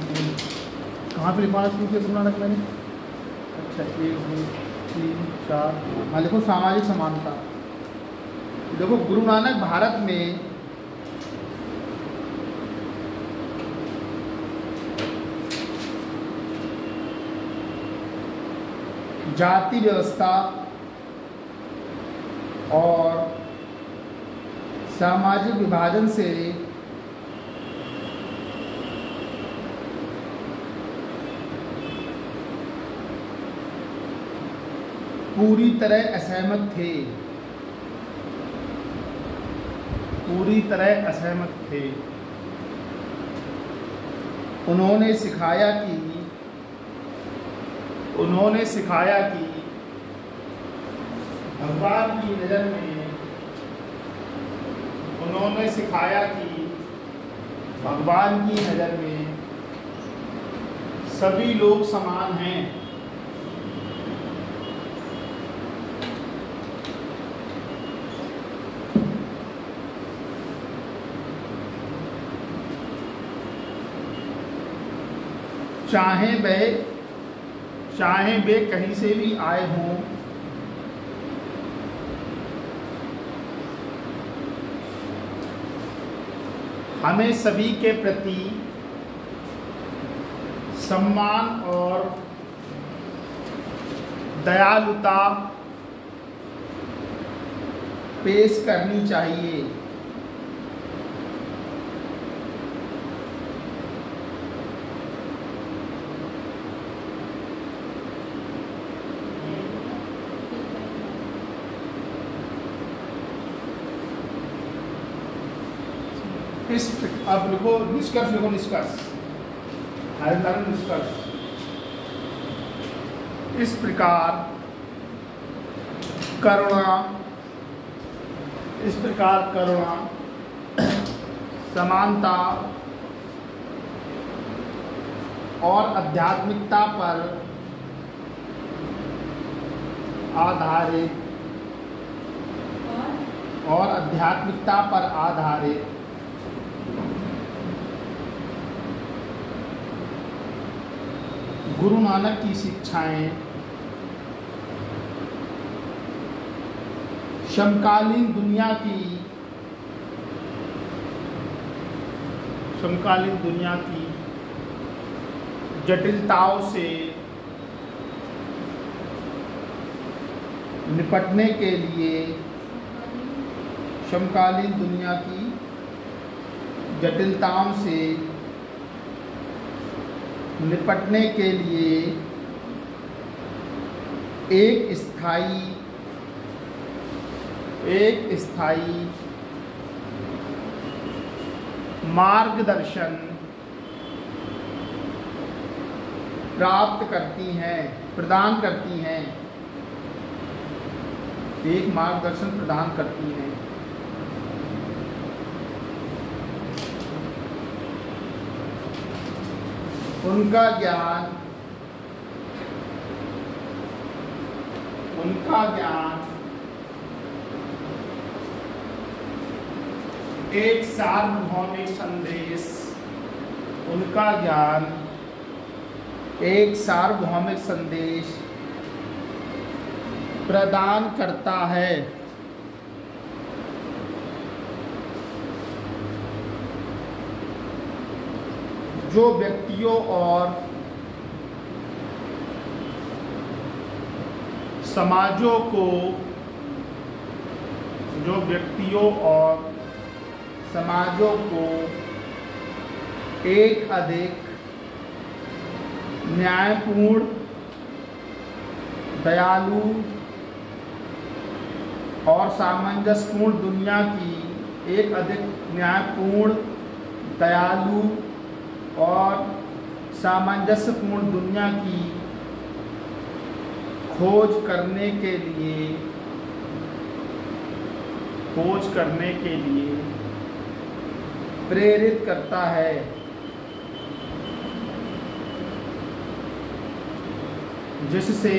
कहाँ पे लिखवाना शुरू किया तुमने मैंने? अच्छा 1 2 3 4 हाँ लिखो सामाजिक समानता। देखो गुरु नानक भारत में जाति व्यवस्था और सामाजिक विभाजन से पूरी तरह असहमत थे। उन्होंने सिखाया कि भगवान की नज़र में सभी लोग समान हैं। चाहे वे कहीं से भी आए हों, हमें सभी के प्रति सम्मान और दयालुता पेश करनी चाहिए। अब लिखो निष्कर्ष, निष्कर्ष। इस प्रकार करुणा, समानता और आध्यात्मिकता पर आधारित गुरु नानक की शिक्षाएं समकालीन दुनिया की जटिलताओं से निपटने के लिए एक स्थायी मार्गदर्शन प्रदान करती हैं। एक मार्गदर्शन प्रदान करती हैं। उनका ज्ञान एक सार्वभौमिक संदेश, उनका ज्ञान एक सार्वभौमिक संदेश प्रदान करता है जो व्यक्तियों और समाजों को एक अधिक न्यायपूर्ण, दयालु और सामंजस्यपूर्ण दुनिया की एक अधिक न्यायपूर्ण, दयालु और सामंजस्यपूर्ण दुनिया की खोज करने के लिए प्रेरित करता है, जिससे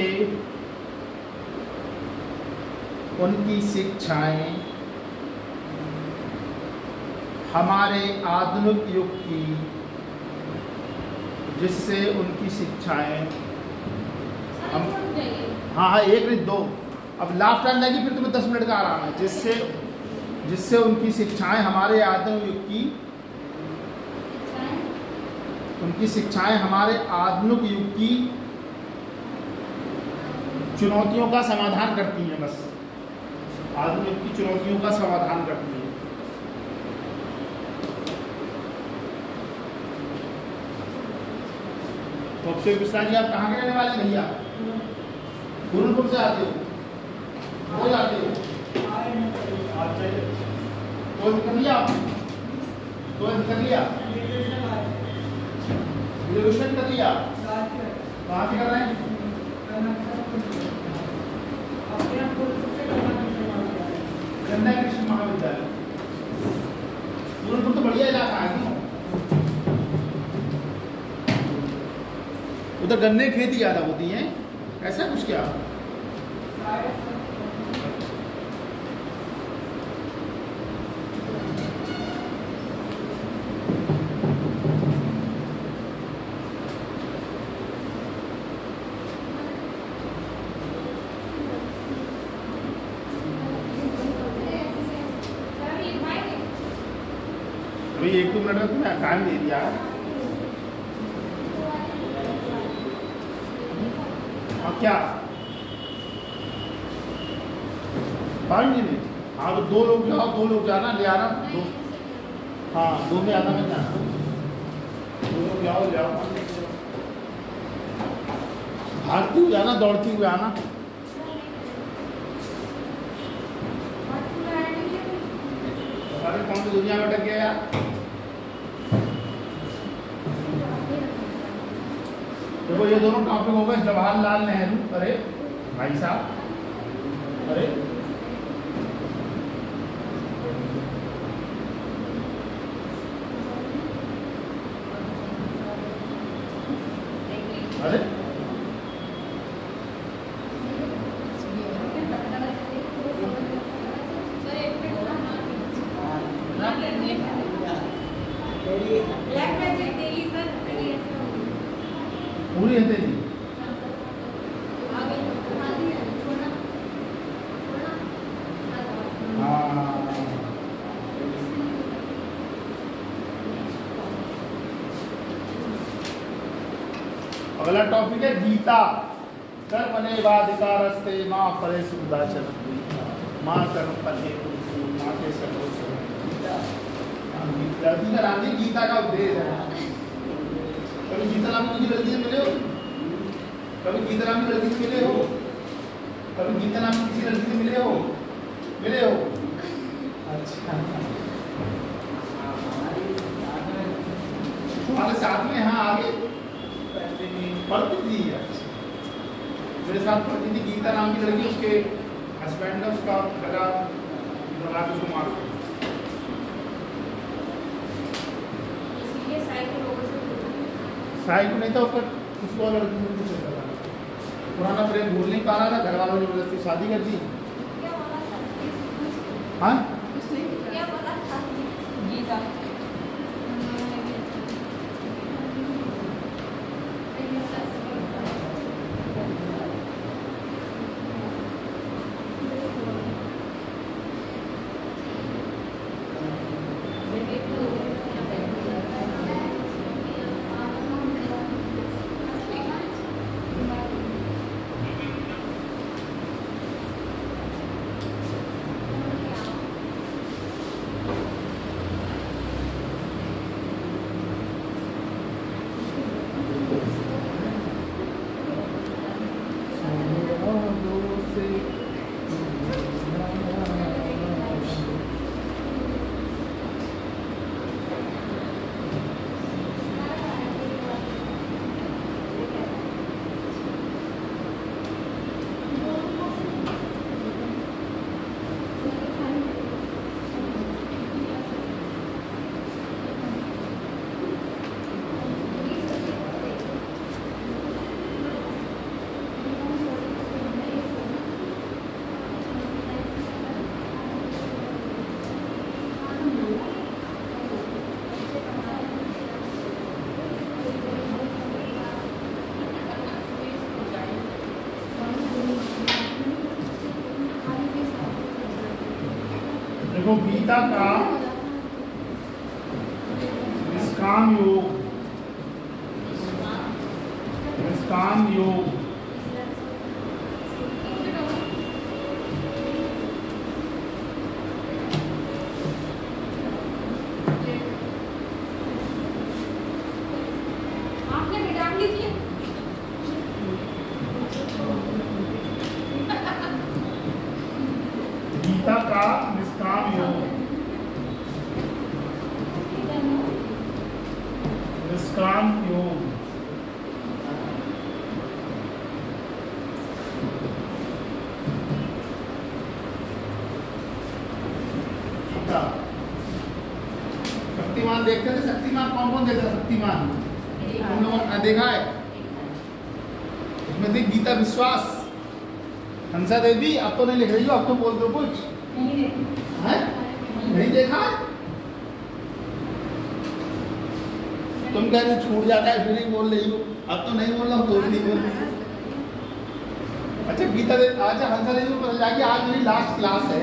उनकी शिक्षाएं हमारे आधुनिक युग की हाँ एक नहीं दो, अब लास्ट टाइम जाएगी फिर तुम्हें 10 मिनट का आराम है, जिससे उनकी शिक्षाएं हमारे आधुनिक युग की चुनौतियों का समाधान करती हैं। बस आधुनिक युग की चुनौतियों का समाधान करती है। तो अक्षय विश्राम जी, आप कहाँ के रहने वाले हैं भैया? गुरुपुर से आते हो? हो जाते हो? तो कर लिया आपने? तो कर लिया? ग्रेजुएशन कर लिया? कहाँ से कर रहे हैं? गन्ना कृषि महाविद्यालय। गुरुपुर तो बढ़िया इलाका है, उधर गन्ने की खेती ज़्यादा होती है, ऐसा कुछ क्या? अभी 1-2 मिनट में तुम्हें टाइम दे दिया है। क्या पाएंगे नहीं? हाँ तो 2 लोग जाओ, 2 लोग जाना, ले आना 2। हाँ 2 में आना, में जाना 2 लोग जाओ, ले आओ। भागती हुई जाना, दौड़ती हुई आना। अरे कौन सी दुनिया में अटक गया यार? देखो ये दोनों टॉपिक हो गए, जवाहरलाल नेहरू, अरे भाई साहब, अरे अरे पूरी है तेरी। अगला टॉपिक है गीता। कर्मण्येवाधिकारस्ते मा फलेषु कदाचन मा कर्म फले मा ते सर्वोत्तम। गीता रानी, गीता का उद्देश्य है। कभी गीता राम की लड़की से मिले हो? कभी गीता राम की लड़की से मिले हो? कभी गीता राम किसी लड़की से मिले हो? मिले हो? अच्छा, हमारे साथ में, हाँ आगे पढ़ती थी। मेरे साथ पढ़ती थी गीता नाम की लड़की, उसके हस्बैंड ने उसका लगा लगा के उसको मार दिया। साइको नहीं था उसका, उसको और लड़की से कुछ नहीं था। पुराना प्रेम भूल नहीं पा रहा था, घर वालों ने जबरदस्ती शादी कर दी। हाँ देखो गीता का निष्काम योग, निष्काम योग आपने मिटा लीजिए। गीता का निष्काम योग, निष्काम योग गीता। शक्तिमान देखते थे, शक्तिमान कौन कौन देखता? शक्तिमान तुम लोगों ने देखा है? उसमें थी गीता विश्वास, हंसा देवी। अब तो नहीं लिख रही हो, अब तो बोल दो कुछ। है? नहीं देखा है? तुम कह रहे छूट जाता है फिर ही बोल रही हो, अब तो नहीं बोल रहा हूँ तो भी नहीं बोल रही। अच्छा गीता दे, अच्छा हंसा देवी को पता जाके आज मेरी लास्ट क्लास है।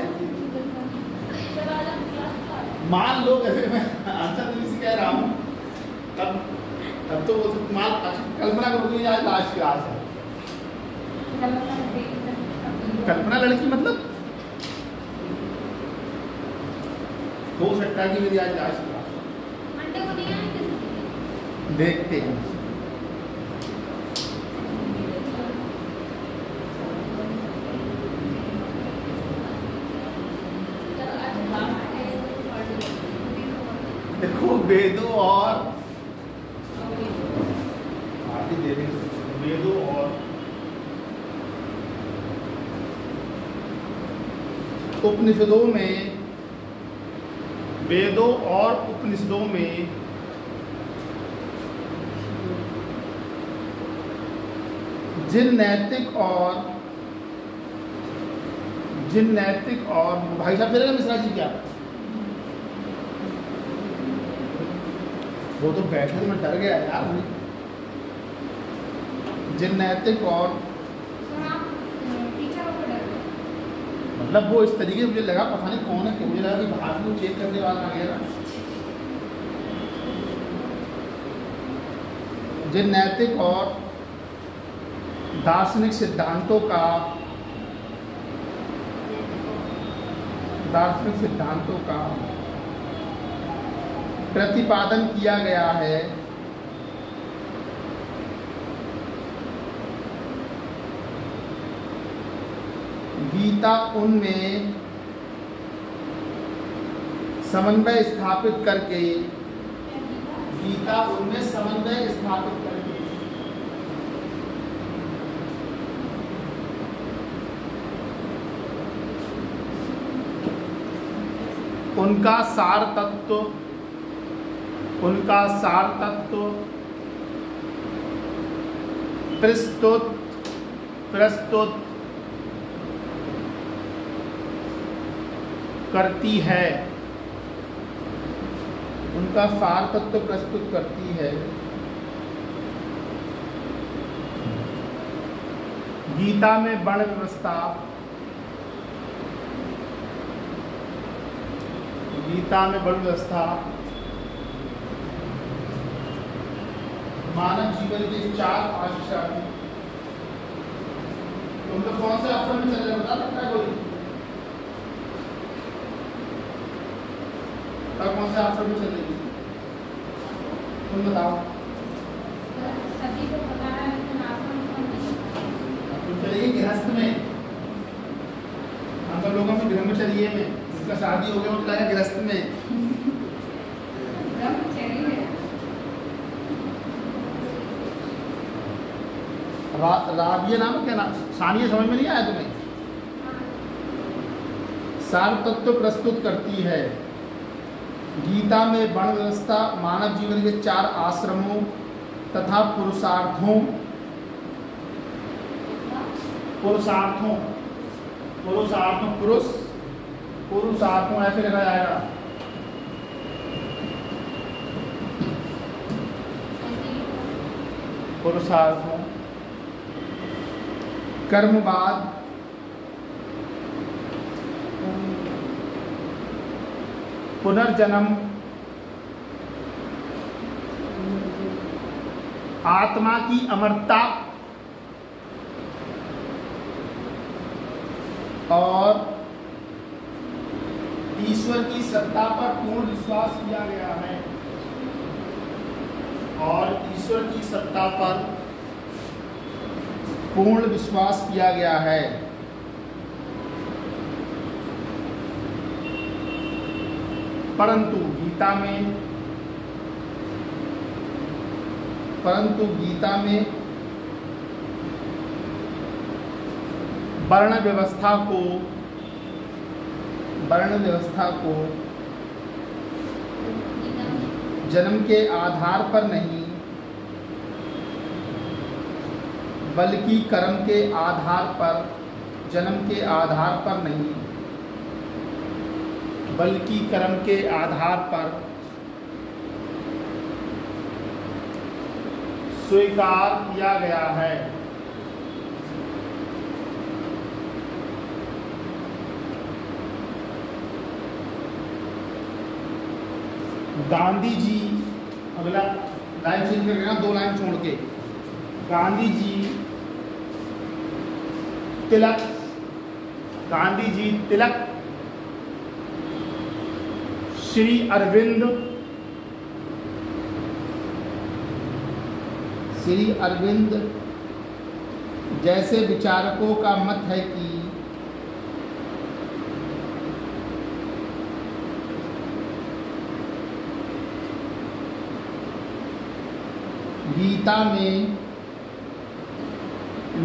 मान लो कैसे मैं हंसा देवी से कह रहा हूँ, तब तो वो मान कल्पना करोगे आज लास्ट क्लास है। कल्पना लड़की मतलब हो सकता है कि मेरी आज लास्ट क्लास है। मंडे को नहीं आएंगे? देखते हैं। देखो वेदों और वेदों और उपनिषदों में, वेदों और उपनिषदों में जिन नैतिक और भाई साहब चलेगा मिश्रा जी क्या? वो तो बैठे तो मैं डर गया यार। जिन नैतिक और मतलब वो इस तरीके से मुझे लगा, पता नहीं कौन है, क्यों मुझे लगा कि बाहर को चेक करने वाला आ गया। जिन नैतिक और दार्शनिक सिद्धांतों का प्रतिपादन किया गया है, गीता उनमें समन्वय स्थापित करके उनका सार तत्व प्रस्तुत करती है, उनका सार तत्व प्रस्तुत करती है। गीता में वर्ण व्यवस्था, मानव जीवन के 4 आश्रम। तुम लोग कौन से आश्रम में चले बता सकता है कोई? कौन से आश्रम में चलेगी तुम बताओ? सभी को पता है लेकिन आश्रम तुम चलिए गृहस्थ में, हम सब लोगों में घर में चलिए में, जिसका शादी हो गया वो चलाया गृहस्थ में। राबिया नाम क्या नाम? सानिया समझ में नहीं आया तुम्हें? सार तत्व प्रस्तुत करती है। गीता में वर्ण व्यवस्था, मानव जीवन के 4 आश्रमों तथा पुरुषार्थों ऐसे लिखा जाएगा। पुरुषार्थों, कर्मवाद, पुनर्जन्म, आत्मा की अमरता और ईश्वर की सत्ता पर पूर्ण विश्वास किया गया है। और ईश्वर की सत्ता पर पूर्ण विश्वास किया गया है। परंतु गीता में वर्ण व्यवस्था को जन्म के आधार पर नहीं, बल्कि कर्म के आधार पर, जन्म के आधार पर नहीं बल्कि कर्म के आधार पर स्वीकार किया गया है। गांधी जी, अगला लाइन चेंज कर लेना, 2 लाइन छोड़ के। गांधी जी तिलक श्री अरविंद जैसे विचारकों का मत है कि गीता में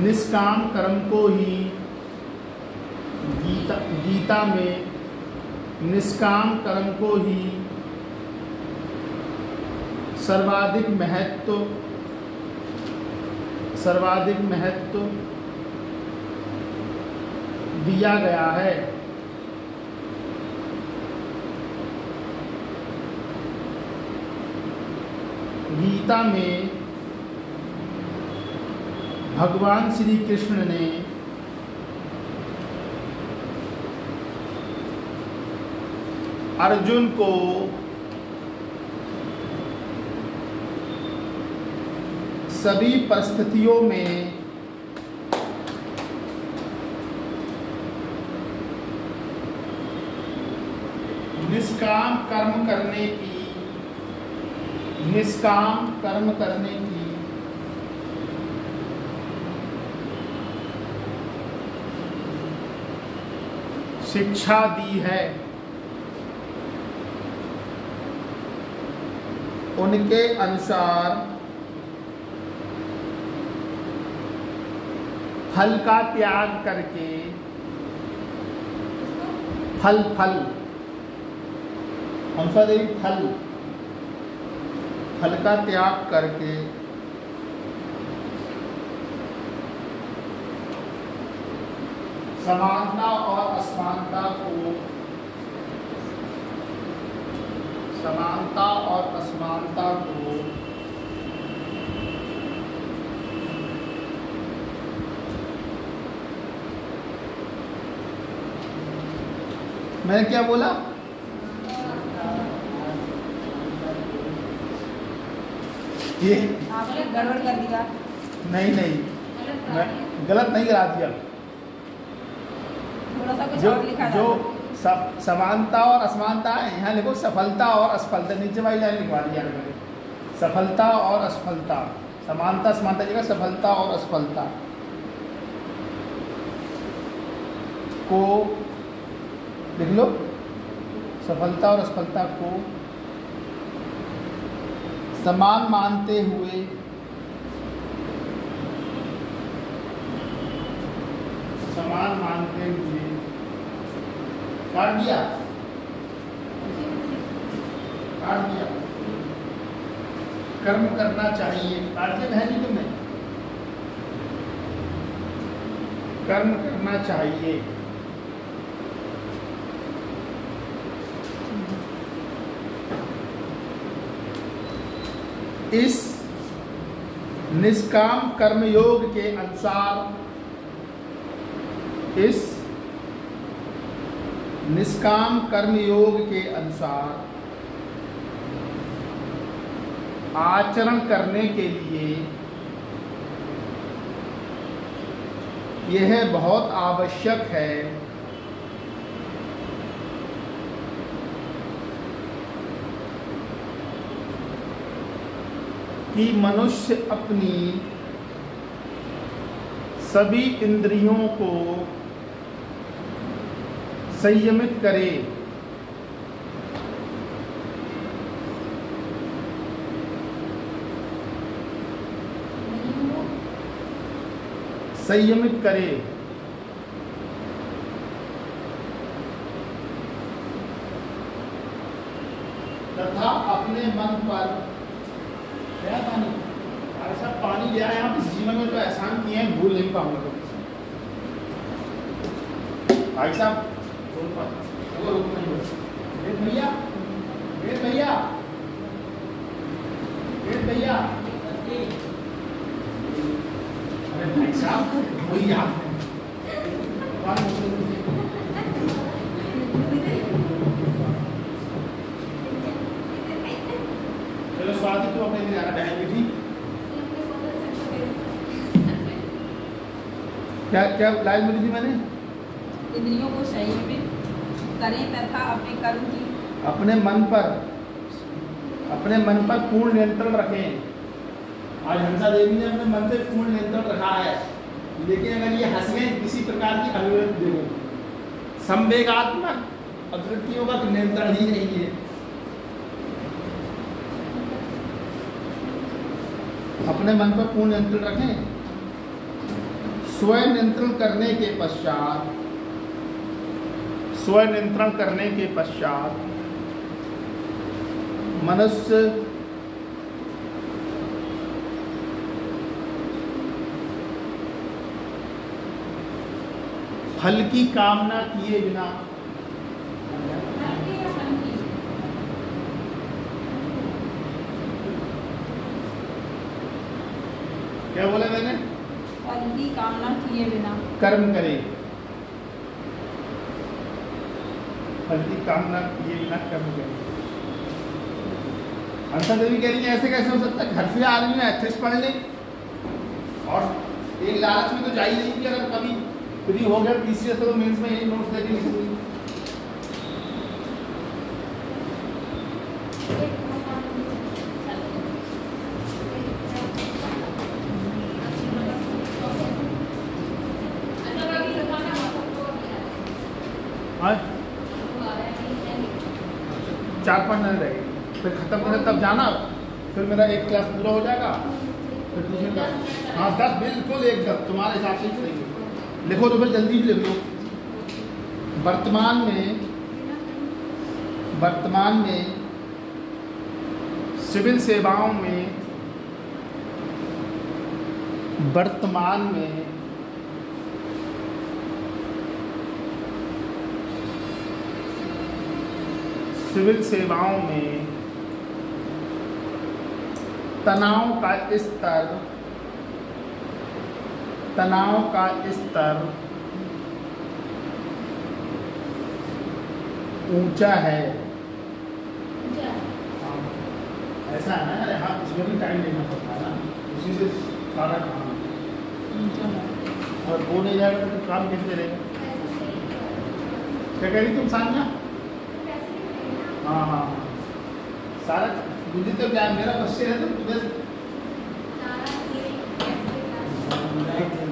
निष्काम कर्म को ही गीता में निष्काम कर्म को ही सर्वाधिक महत्व दिया गया है। गीता में भगवान श्री कृष्ण ने अर्जुन को सभी परिस्थितियों में निष्काम कर्म करने की शिक्षा दी है। उनके अनुसार फल का त्याग करके फल का त्याग करके समानता और असमानता को मैंने क्या बोला? ये आपने गड़बड़ कर दिया। नहीं मैं गलत नहीं करा दिया। थोड़ा सा कुछ और लिखा जो समानता और असमानता है, यहाँ लिखो सफलता और असफलता, नीचे वाली लाइन लिखवा दिया मैंने। सफलता और असफलता, समानता असमानता जगह सफलता और असफलता को लिख लो। सफलता और असफलता को समान मानते हुए काट दिया कर्म करना चाहिए। काट के बहन जी तुमने कर्म करना चाहिए। इस निष्काम कर्मयोग के अनुसार, इस निष्काम कर्मयोग के अनुसार आचरण करने के लिए यह बहुत आवश्यक है कि मनुष्य अपनी सभी इंद्रियों को संयमित करे। संयमित करे तथा अपने मन पर क्या पानी ऐसा पानी लिया है आप इस जीवन में जो एहसान किए हैं भूल नहीं पाऊंगा भाई साहब। भैया भैया भैया अरे भाई साहब वही याद चलो स्वाति तो अपने जाना बहन बेटी क्या क्या लाइन बोली थी मैंने? इंद्रियों को संयमित करें तथा अपने कर्म की अपने मन पर पूर्ण नियंत्रण रखें। आज हंसा देवी ने अपने मन पे पूर्ण नियंत्रण रखा है, लेकिन अगर ये हंस गए किसी प्रकार की अभिव्यक्ति देखो संवेगात्मक अभिव्यक्तियों का नियंत्रण ही नहीं है। अपने मन पर पूर्ण नियंत्रण रखें। स्वयं नियंत्रण करने के पश्चात मनुष्य फल की कामना किए बिना क्या बोला मैंने? फल की कामना किए बिना कर्म करे। फल की कामना किए बिना कर्म करे। हंसा देवी कह रही है ऐसे कैसे हो सकता है? घर से आदमी में एथिक्स पढ़ ले और एक लालच में तो जा ही नहीं कि अगर कभी फ्री हो गया पीसीएस तो मेंस में यही नोट्स लेके लिखूंगी। चार पाँच दिन रहेगी फिर ख़त्म करने तब जाना, फिर मेरा एक क्लास पूरा हो जाएगा, फिर दूसरी क्लास। हाँ 10 बिल्कुल एकदम तुम्हारे हिसाब से ही लिखेंगे। लिखो तो फिर जल्दी से लिख लो। वर्तमान में सिविल सेवाओं में सिविल सेवाओं में तनाव का स्तर ऊंचा है। ऐसा है ना, हाँ इसमें भी टाइम लेना पड़ता है ना, उसी से सारा काम। और वो नहीं जाएगा तो काम कैसे रहेगा? क्या कह रही तुम सानिया? हाँ हाँ सारा मुझे तो क्या मेरा क्वेश्चन है तो तुम्हें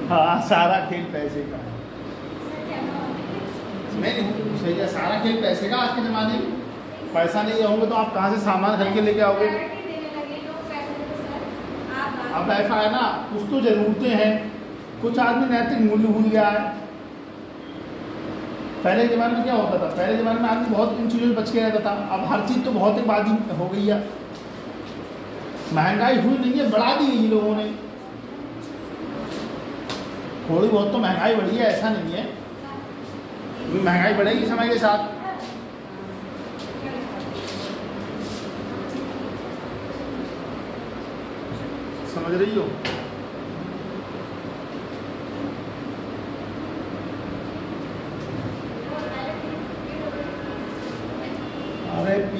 हाँ सारा खेल पैसे का नहीं सही है। सारा खेल पैसे का आज के ज़माने में पैसा नहीं होंगे तो आप कहाँ से सामान खरीद के लेके आओगे? अब ऐसा है ना, कुछ तो ज़रूरतें हैं, कुछ आदमी नैतिक मूल्य भूल गया है। पहले ज़माने में क्या होता था? पहले ज़माने में आदमी बहुत इन चीज़ों से बच के रहता था। अब हर चीज़ तो बहुत ही बाजी हो गई है। महंगाई हुई नहीं है, बढ़ा दी है लोगों ने। थोड़ी बहुत तो महंगाई बढ़ी है, ऐसा नहीं है। महंगाई बढ़ेगी समय के साथ। समझ रही हो?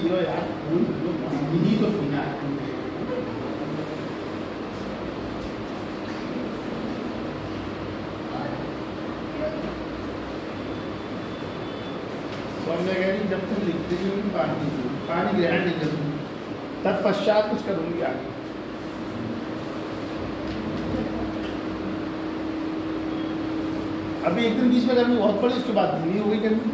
पियो यार, यही तो पीना है। जब तक लिखती हूँ पानी ग्रहण नहीं करूँगी, तत्पश्चात कुछ करूँगी आगे। अभी एक दिन बीच में गर्मी बहुत पड़ी, उसके बाद धीमी हो गई गर्मी।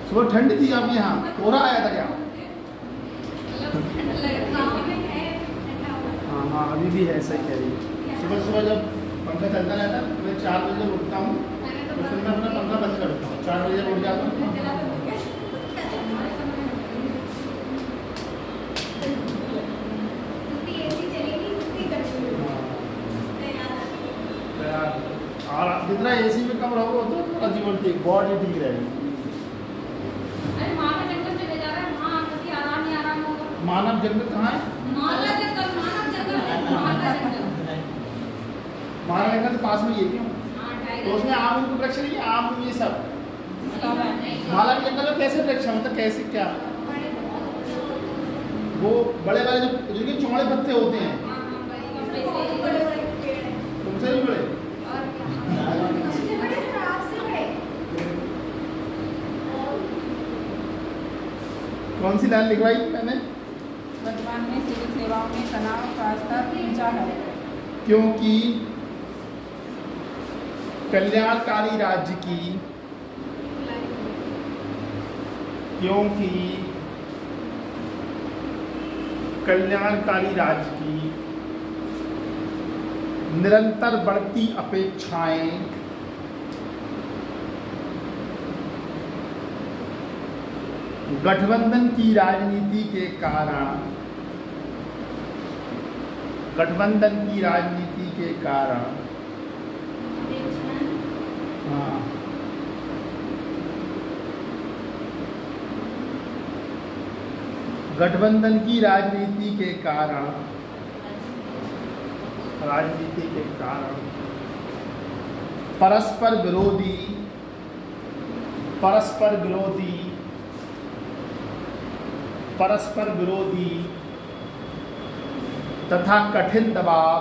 सुबह ठंड थी, अब यहाँ कोहरा आया था क्या? हाँ हाँ, अभी भी है, सही कह रही है। सुबह सुबह जब पंखा चलता रहता है, मैं 4 बजे जब उठता हूँ तो फिर मैं अपना पंखा बंद करता हूँ, 4 बजे जब उठ जाता हूँ। और जितना एसी में कम रहोगे उतना तुम्हारा जीवन ठीक, बॉडी ठीक रहेगी। मानव जंगल कहाँ है? मानव जंगल तो पास में ये क्यों? तो उसमें आम उनको वृक्ष नहीं है, आम ये सब। मानव जंगल में कैसे वृक्ष, मतलब कैसे क्या? वो बड़े बड़े जो जिनके चौड़े पत्ते होते हैं, तुमसे भी बड़े। कौन सी लाइन लिखवाई मैंने? वर्तमान में सिविल सेवाओं में तनाव का स्तर ऊंचा है, क्योंकि कल्याणकारी राज्य की निरंतर बढ़ती अपेक्षाएं गठबंधन की राजनीति के कारण हाँ, गठबंधन की राजनीति के कारण परस्पर विरोधी तथा कठिन दबाव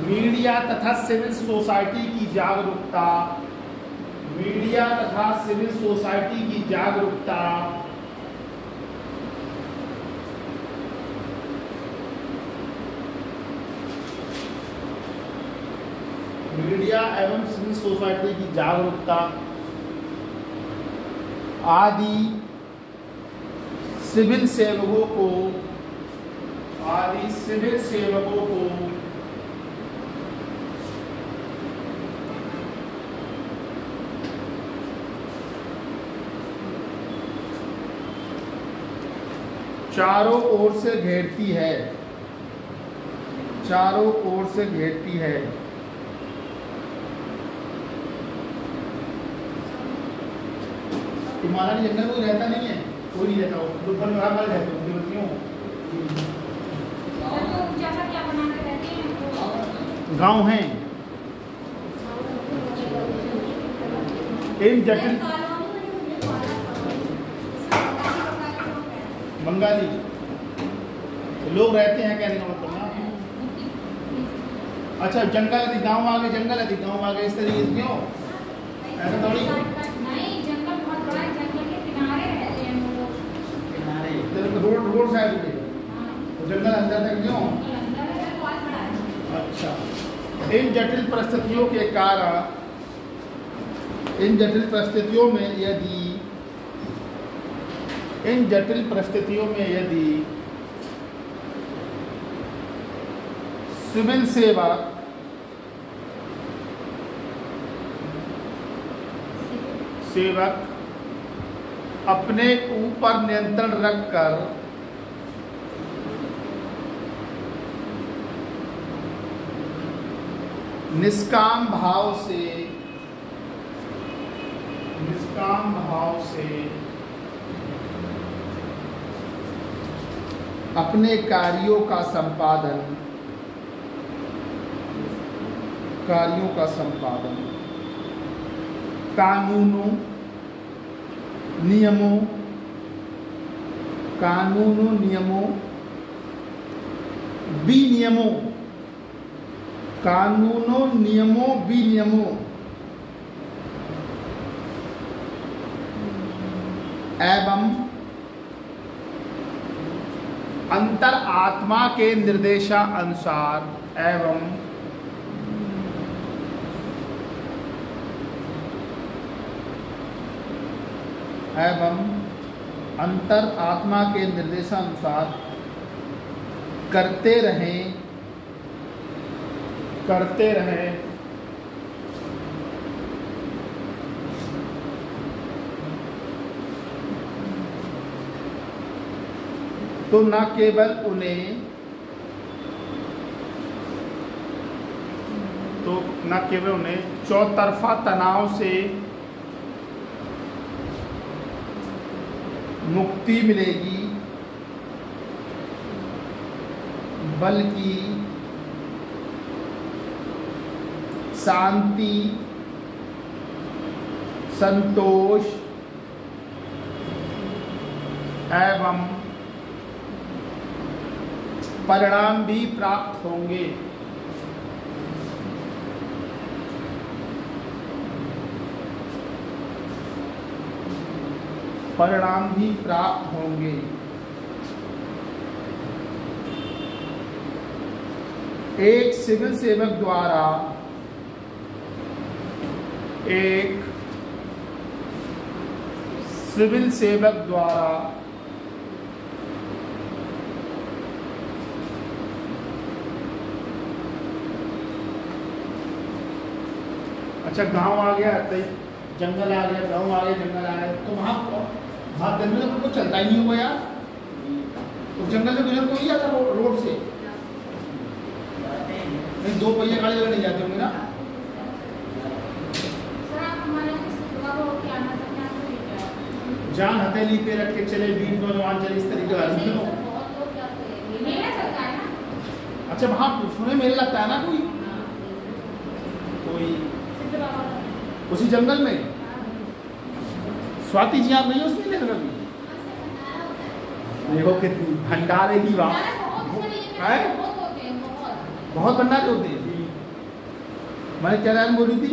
मीडिया तथा सिविल सोसाइटी की जागरूकता मीडिया एवं सिविल सोसाइटी की जागरूकता आदि सिविल सेवकों को चारों ओर से घेरती है। हिमालय जंगल में कोई रहता नहीं है, कोई नहीं रहता, ऊपर में हर रहते हैं, क्यों? गांव हैं इन जटिल बंगाली लोग रहते हैं, कहने का मतलब ना। अच्छा, जंगल है गांव आगे, इस तरीके से क्यों? ऐसा थोड़ी रोड साइड पे, तो जंगल अंदर तक क्यों? अच्छा, इन जटिल परिस्थितियों में यदि सिविल सेवक अपने ऊपर नियंत्रण रखकर निष्काम भाव से अपने कार्यों का संपादन कार्यों का संपादन, कानूनों, नियमों, विनियमों, कानूनों, नियमों, विनियमों एवं अंतर आत्मा के निर्देशानुसार एवं अंतर आत्मा के निर्देशानुसार करते रहें तो न केवल उन्हें चौतरफा तनाव से मुक्ति मिलेगी, बल्कि शांति, संतोष एवं परिणाम भी प्राप्त होंगे। एक सिविल सेवक द्वारा अच्छा गांव आ गया, जंगल आ गया, गांव आ गया, जंगल आ गया, तो वहाँ जंगल में कुछ चलता ही नहीं हुआ यार। तो जंगल से गुजर कोई जाता रोड से नहीं, 2 पहिया गाड़ी नहीं जाते होंगे ना। जान हथेली पे रख के चले, बीच नौजवान चले, इस तरीके वाली। अच्छा वहाँ सुने मेला लगता है ना कोई उसी जंगल में। स्वाति जी आप नहीं हो उसमें ले कभी? देखो कितनी भंडारे की बात है, बहुत भंडारे होते हैं। मैंने क्या लाइन बोली थी?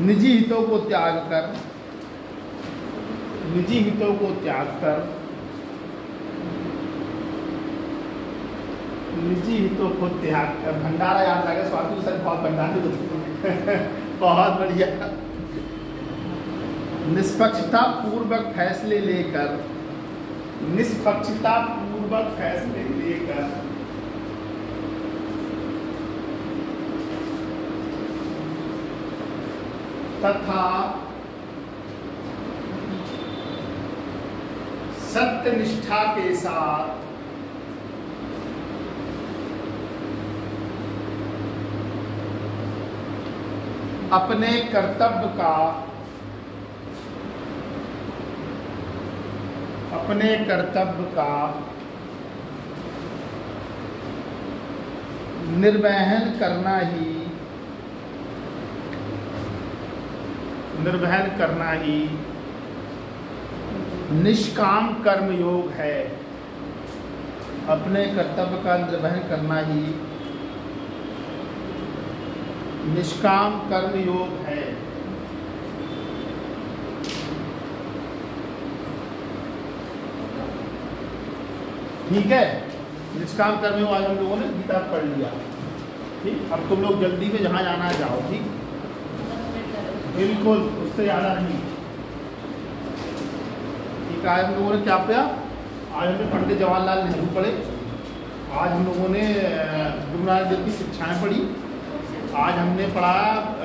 निजी हितों को त्याग कर भंडारा याद लगा। स्वाति सर बहुत भंडारे होते हैं। बहुत बढ़िया। निष्पक्षता पूर्वक फैसले लेकर तथा सत्यनिष्ठा के साथ अपने कर्तव्य का निर्वहन करना ही निष्काम कर्मयोग है। अपने कर्तव्य का निर्वहन करना ही निष्काम कर्मयोग है। ठीक है, निष्काम कर्मयोग आज हम लोगों ने गीता पढ़ लिया। ठीक, अब तुम लोग जल्दी में जहाँ जाना है जाओ। ठीक, बिल्कुल उससे ज़्यादा नहीं। ठीक, आज हम लोगों ने क्या पढ़ा? आज हमने पंडित जवाहरलाल नेहरू पढ़े। आज हम लोगों ने गुरु नानक देव की शिक्षाएं पढ़ी। आज हमने पढ़ा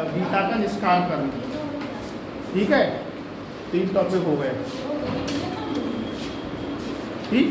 गीता का निष्काम कर्म। ठीक है, 3 टॉपिक हो गए। ठीक।